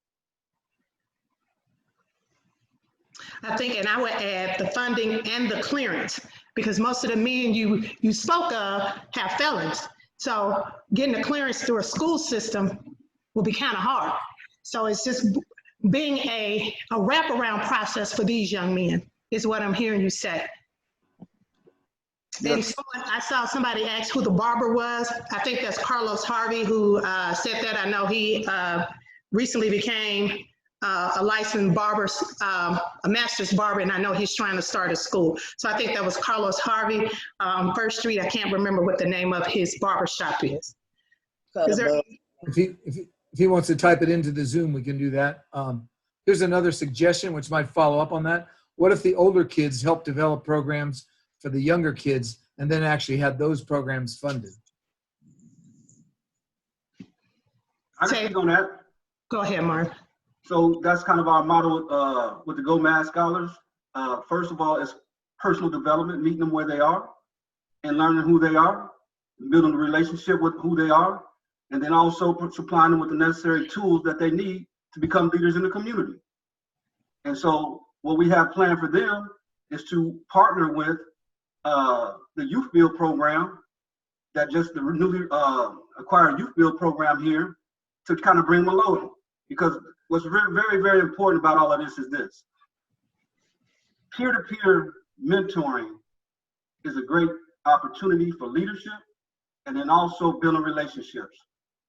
I think, and I would add the funding and the clearance, because most of the men you spoke of have felons. So getting the clearance through a school system will be kind of hard. So it's just being a wraparound process for these young men is what I'm hearing you say. And I saw somebody ask who the barber was. I think that's Carlos Harvey who said that. I know he recently became a licensed barber, a master's barber, and I know he's trying to start a school. So I think that was Carlos Harvey on First Street. I can't remember what the name of his barber shop is. If he wants to type it into the Zoom, we can do that. Here's another suggestion which might follow up on that. What if the older kids help develop programs for the younger kids and then actually had those programs funded? I can speak on that. Go ahead, Mark. So that's kind of our model with the Gomad scholars. First of all, it's personal development, meeting them where they are and learning who they are, building a relationship with who they are, and then also supplying them with the necessary tools that they need to become leaders in the community. And so what we have planned for them is to partner with the Youth Build program, that just the newly acquired Youth Build program here, to kind of bring them along. Because what's very, very, very important about all of this is this. Peer-to-peer mentoring is a great opportunity for leadership and then also building relationships.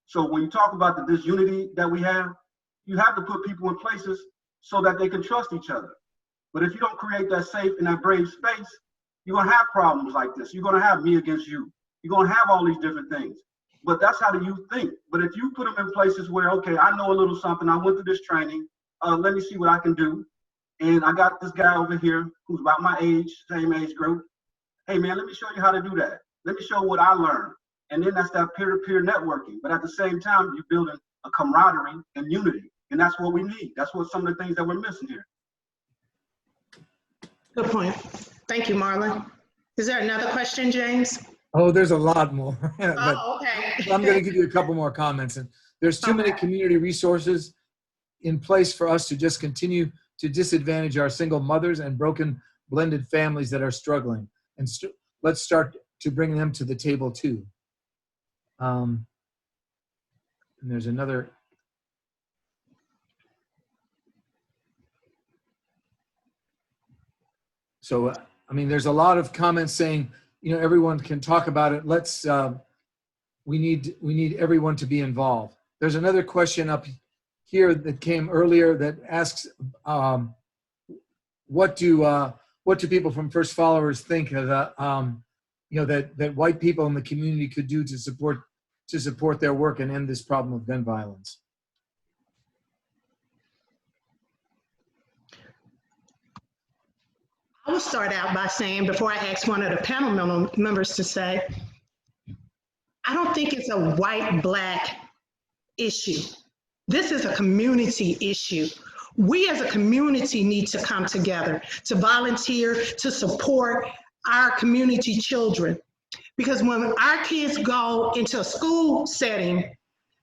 So when you talk about the disunity that we have, you have to put people in places so that they can trust each other. But if you don't create that safe and that brave space, you're gonna have problems like this. You're gonna have me against you. You're gonna have all these different things. But that's how the youth think. But if you put them in places where, okay, I know a little something, I went through this training, let me see what I can do. And I got this guy over here who's about my age, same age group. Hey man, let me show you how to do that. Let me show what I learned. And then that's that peer-to-peer networking. But at the same time, you're building a camaraderie and unity. And that's what we need. That's what some of the things that we're missing here. Good point. Thank you, Marlon. Is there another question, James? Oh, there's a lot more. But Oh, okay. I'm going to give you a couple more comments. And there's too many community resources in place for us to just continue to disadvantage our single mothers and broken blended families that are struggling. And let's start to bring them to the table too. And there's another. So, I mean, there's a lot of comments saying, you know, everyone can talk about it. Let's, we need everyone to be involved. There's another question up here that came earlier that asks, what do people from First Followers think of you know, that white people in the community could do to support their work and end this problem of gun violence? I will start out by saying, before I ask one of the panel members to say, I don't think it's a white-black issue. This is a community issue. We as a community need to come together to volunteer, to support our community children. Because when our kids go into a school setting,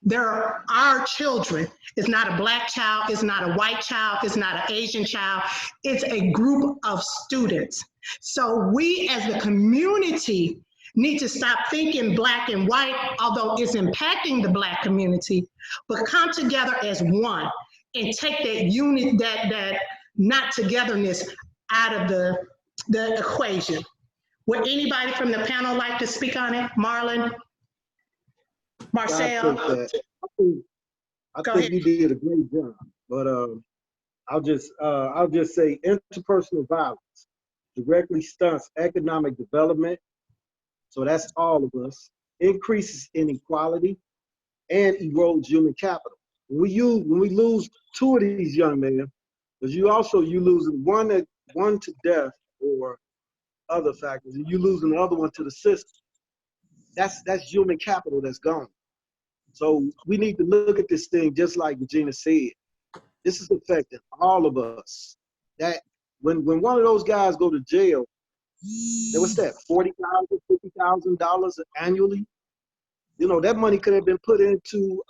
they're our children. It's not a black child, it's not a white child, it's not an Asian child, it's a group of students. So we as the community need to stop thinking black and white, although it's impacting the black community, but come together as one and take that unit, that not togetherness out of the equation. Would anybody from the panel like to speak on it? Marlon? Marcel? I think you did a great job, but I'll just say interpersonal violence directly stunts economic development. So that's all of us. Increases inequality and erodes human capital. When we lose two of these young men, because you losing one to death or other factors, and you losing the other one to the system. That's human capital that's gone. So we need to look at this thing just like Regina said. This is affecting all of us. That when one of those guys go to jail, what's that, $40,000, $50,000 annually? You know, that money could have been put into,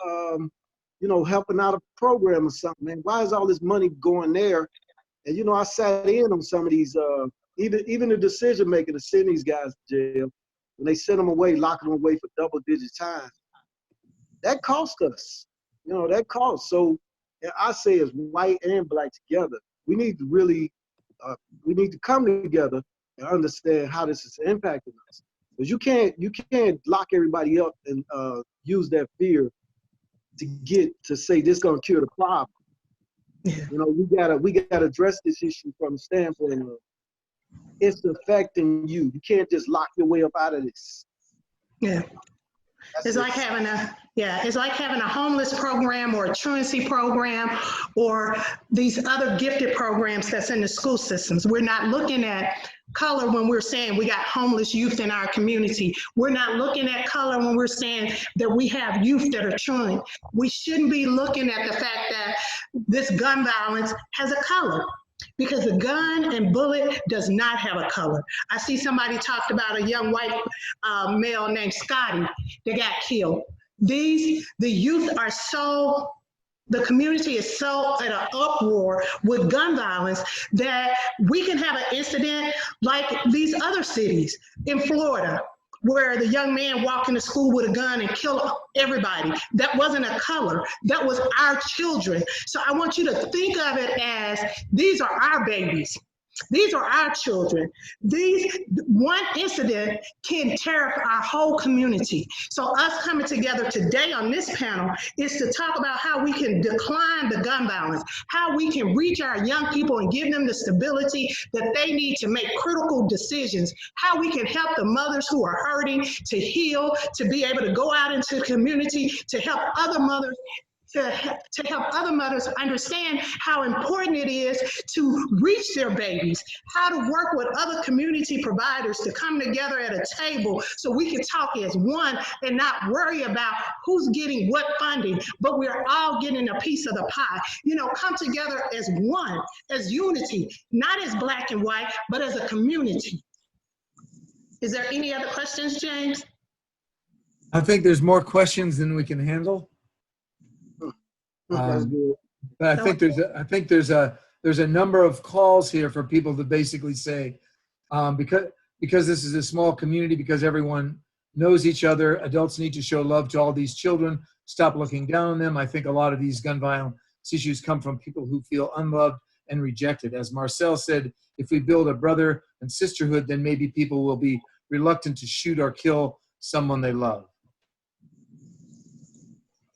you know, helping out a program or something, man. Why is all this money going there? And, you know, I sat in on some of these, even the decision making to send these guys to jail, when they send them away, locking them away for double-digit time. That cost us, you know, that cost. So I say as white and black together, we need to really, we need to come together and understand how this is impacting us. Because you can't lock everybody up and use that fear to say this gonna cure the problem. You know, we gotta address this issue from the standpoint of it's affecting you. You can't just lock your way up out of this. Yeah. It's like having a homeless program or a truancy program or these other gifted programs that's in the school systems. We're not looking at color when we're saying we got homeless youth in our community. We're not looking at color when we're saying that we have youth that are truant. We shouldn't be looking at the fact that this gun violence has a color. Because a gun and bullet does not have a color. I see somebody talked about a young white male named Scotty that got killed. The youth are so, the community is so at an uproar with gun violence that we can have an incident like these other cities in Florida, where the young man walked into school with a gun and killed everybody. That wasn't a color, that was our children. So I want you to think of it as, these are our babies. These are our children. One incident can tear up our whole community. So us coming together today on this panel is to talk about how we can decline the gun violence, how we can reach our young people and give them the stability that they need to make critical decisions, how we can help the mothers who are hurting to heal, to be able to go out into the community, to help other mothers to help other mothers understand how important it is to reach their babies, how to work with other community providers to come together at a table so we can talk as one and not worry about who's getting what funding, but we're all getting a piece of the pie. You know, come together as one, as unity, not as black and white, but as a community. Is there any other questions, James? I think there's more questions than we can handle. That's good. But I think there's a number of calls here for people to basically say, because this is a small community, because everyone knows each other, adults need to show love to all these children, stop looking down on them. I think a lot of these gun violence issues come from people who feel unloved and rejected. As Marcel said, if we build a brother and sisterhood, then maybe people will be reluctant to shoot or kill someone they love.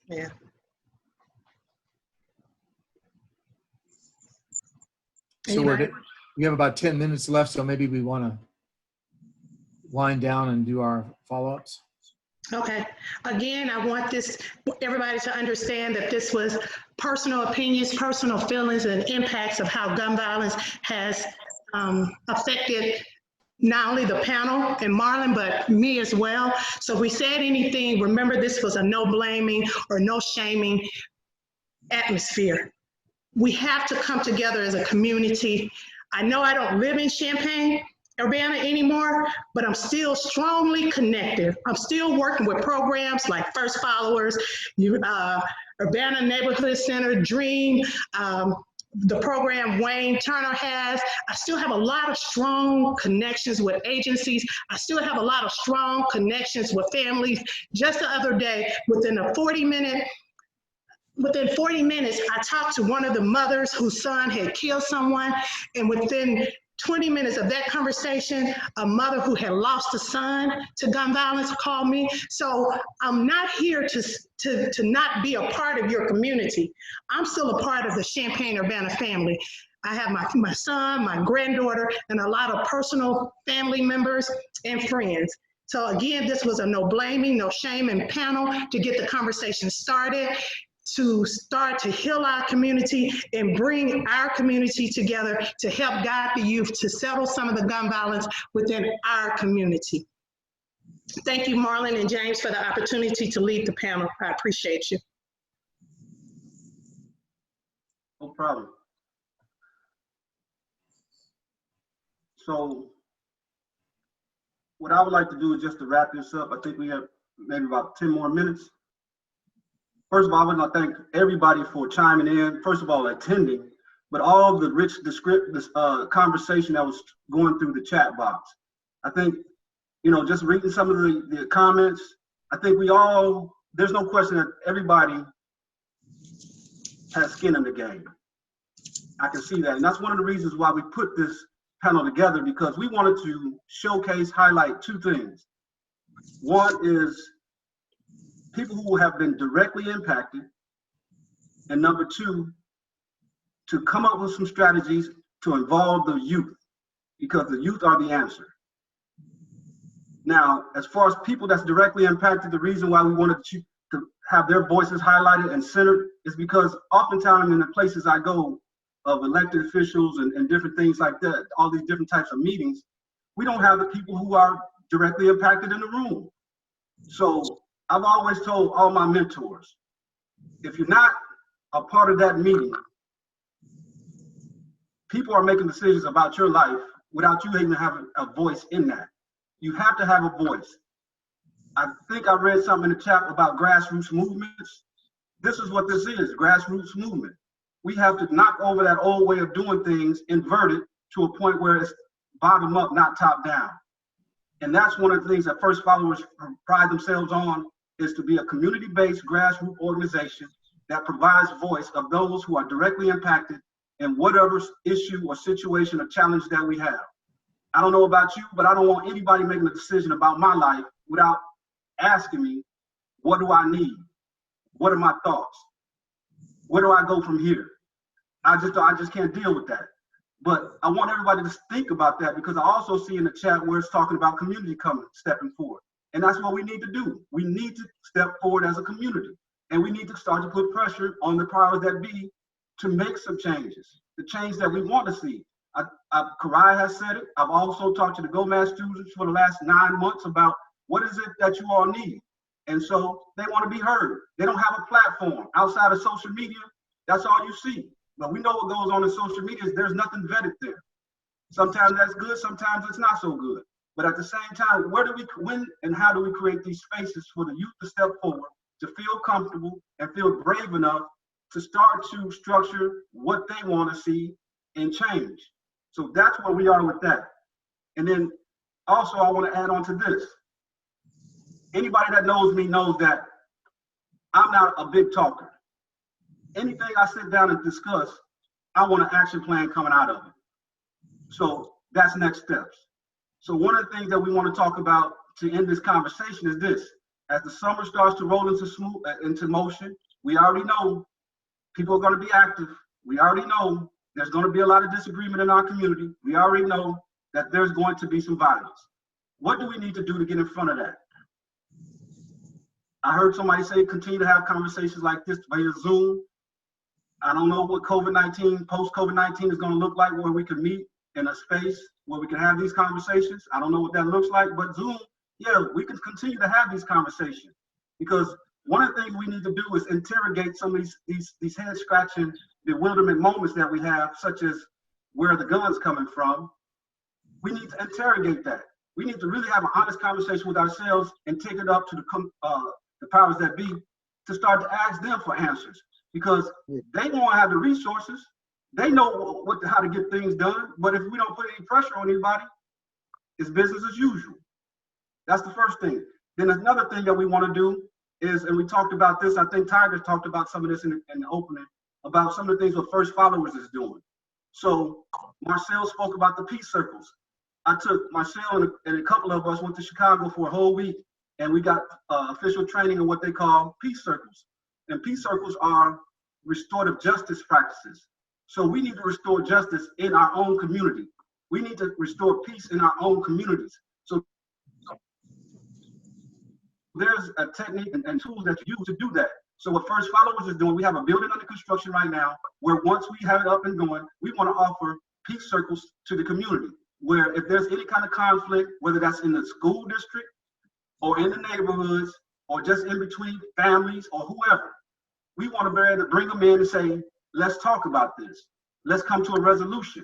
Yeah. So we have about 10 minutes left, so maybe we want to wind down and do our follow-ups. Okay. Again, I want everybody to understand that this was personal opinions, personal feelings, and impacts of how gun violence has affected not only the panel and Marlon, but me as well. So if we said anything, remember this was a no blaming or no shaming atmosphere. We have to come together as a community. I know I don't live in Champaign-Urbana anymore, but I'm still strongly connected. I'm still working with programs like First Followers, Urbana Neighborhood Center, DREAM, the program Wayne Turner has. I still have a lot of strong connections with agencies. I still have a lot of strong connections with families. Just the other day, within 40 minutes, I talked to one of the mothers whose son had killed someone, and within 20 minutes of that conversation, a mother who had lost a son to gun violence called me. So I'm not here to not be a part of your community. I'm still a part of the Champaign-Urbana family. I have my son, my granddaughter, and a lot of personal family members and friends. So again, this was a no blaming, no shaming panel to get the conversation started, to start to heal our community and bring our community together to help guide the youth to settle some of the gun violence within our community. Thank you, Marlon and James, for the opportunity to lead the panel. I appreciate you. No problem. So what I would like to do is just to wrap this up. I think we have maybe about 10 more minutes. First of all, I want to thank everybody for chiming in. First of all, attending, but all the rich conversation that was going through the chat box. I think, just reading some of the comments, I think there's no question that everybody has skin in the game. I can see that. And that's one of the reasons why we put this panel together, because we wanted to highlight two things. One is people who have been directly impacted, and number two, to come up with some strategies to involve the youth, because the youth are the answer. Now, as far as people that's directly impacted, the reason why we wanted to have their voices highlighted and centered is because oftentimes in the places I go of elected officials and different things like that, all these different types of meetings, we don't have the people who are directly impacted in the room. So I've always told all my mentors, if you're not a part of that meeting, people are making decisions about your life without you even having a voice in that. You have to have a voice. I think I read something in the chat about grassroots movements. This is what this is, grassroots movement. We have to knock over that old way of doing things, invert it to a point where it's bottom up, not top down. And that's one of the things that First Followers pride themselves on, is to be a community-based grassroots organization that provides voice of those who are directly impacted in whatever issue or situation or challenge that we have. I don't know about you, but I don't want anybody making a decision about my life without asking me, what do I need? What are my thoughts? Where do I go from here? I just can't deal with that. But I want everybody to think about that, because I also see in the chat where it's talking about community stepping forward. And that's what we need to do. We need to step forward as a community. And we need to start to put pressure on the powers that be to make some changes, the change that we want to see. Kariya has said it. I've also talked to the Gomad students for the last 9 months about what is it that you all need. And so they want to be heard. They don't have a platform outside of social media. That's all you see. But we know what goes on in social media is there's nothing vetted there. Sometimes that's good, sometimes it's not so good. But at the same time, when and how do we create these spaces for the youth to step forward, to feel comfortable and feel brave enough to start to structure what they want to see and change? So that's where we are with that. And then also I want to add on to this. Anybody that knows me knows that I'm not a big talker. Anything I sit down and discuss, I want an action plan coming out of it. So that's next steps. So one of the things that we want to talk about to end this conversation is this. As the summer starts to roll into motion, we already know people are going to be active. We already know there's going to be a lot of disagreement in our community. We already know that there's going to be some violence. What do we need to do to get in front of that? I heard somebody say continue to have conversations like this via Zoom. I don't know what COVID-19, post-COVID-19 is going to look like, where we can meet in a space where we can have these conversations. I don't know what that looks like, but Zoom, yeah, we can continue to have these conversations, because one of the things we need to do is interrogate some of these head-scratching bewilderment moments that we have, such as where the gun's coming from. We need to interrogate that. We need to really have an honest conversation with ourselves and take it up to the powers that be to start to ask them for answers, because they won't have the resources. They know how to get things done, but if we don't put any pressure on anybody, it's business as usual. That's the first thing. Then another thing that we want to do is, and we talked about this, I think Tiger talked about some of this in the opening, about some of the things what First Followers is doing. So Marcel spoke about the peace circles. I took Marcel and a couple of us went to Chicago for a whole week, and we got official training in what they call peace circles. And peace circles are restorative justice practices. So we need to restore justice in our own community. We need to restore peace in our own communities. So there's a technique and tools that you use to do that. So what First Followers is doing, we have a building under construction right now, where once we have it up and going, we want to offer peace circles to the community, where if there's any kind of conflict, whether that's in the school district or in the neighborhoods or just in between families or whoever, we want to be able to bring them in and say, let's talk about this. Let's come to a resolution.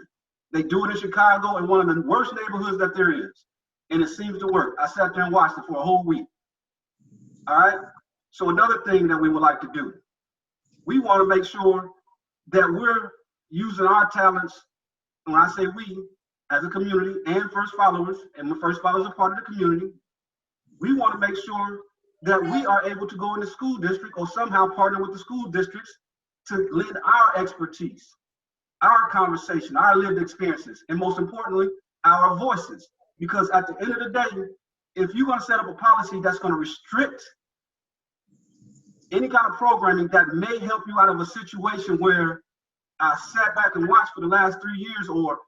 They do it in Chicago in one of the worst neighborhoods that there is, and it seems to work. I sat there and watched it for a whole week. All right? So another thing that we would like to do, we want to make sure that we're using our talents. When I say we, as a community and First Followers, and the First Followers are part of the community, we want to make sure that we are able to go in the school district or somehow partner with the school districts to lend our expertise, our conversation, our lived experiences, and most importantly, our voices. Because at the end of the day, if you're going to set up a policy that's going to restrict any kind of programming that may help you out of a situation where I sat back and watched for the last 3 years, or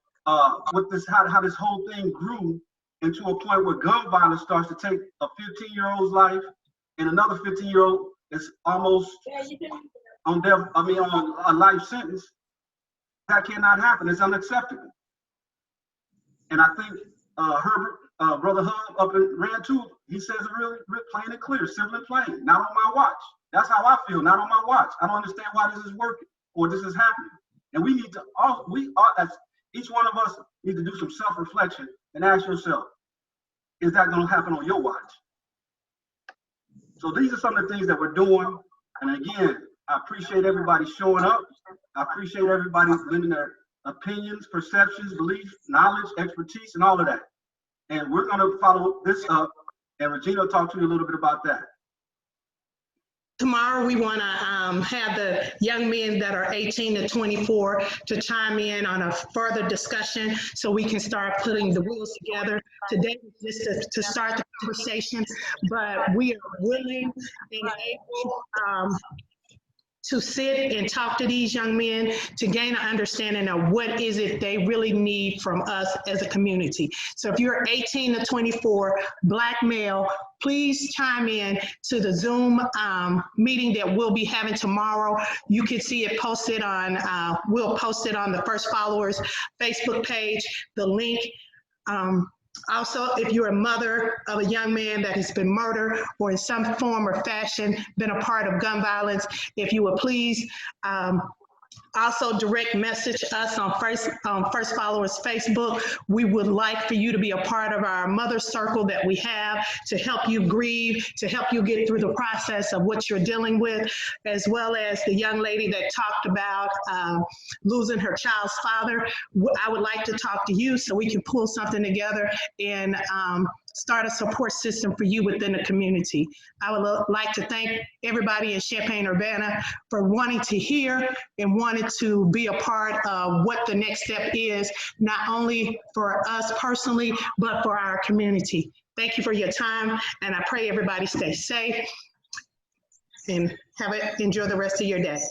with this, how this whole thing grew into a point where gun violence starts to take a 15-year-old's life, and another 15-year-old is almost on a life sentence. That cannot happen. It's unacceptable. And I think Herbert, Brother Hub up in Rand 2, he says it really plain and clear, simple and plain, not on my watch. That's how I feel, not on my watch. I don't understand why this is working or this is happening. And we need to, as each one of us need to do some self-reflection and ask yourself, is that going to happen on your watch? So these are some of the things that we're doing. And again, I appreciate everybody showing up. I appreciate everybody lending their opinions, perceptions, beliefs, knowledge, expertise, and all of that. And we're going to follow this up, and Regina will talk to you a little bit about that. Tomorrow, we want to have the young men that are 18 to 24 to chime in on a further discussion so we can start putting the wheels together. Today is just to start the conversation, but we are willing and able to sit and talk to these young men to gain an understanding of what is it they really need from us as a community. So if you're 18 to 24, Black male, please chime in to the Zoom meeting that we'll be having tomorrow. You can see it posted on, we'll post it on the First Followers Facebook page, the link. Also, if you're a mother of a young man that has been murdered or in some form or fashion been a part of gun violence, if you would please also direct message us on First Followers Facebook. We would like for you to be a part of our mother circle that we have to help you grieve, to help you get through the process of what you're dealing with, as well as the young lady that talked about losing her child's father. I would like to talk to you so we can pull something together and start a support system for you within the community. I would like to thank everybody in Champaign-Urbana for wanting to hear and wanting to be a part of what the next step is, not only for us personally, but for our community. Thank you for your time, and I pray everybody stay safe and enjoy the rest of your day.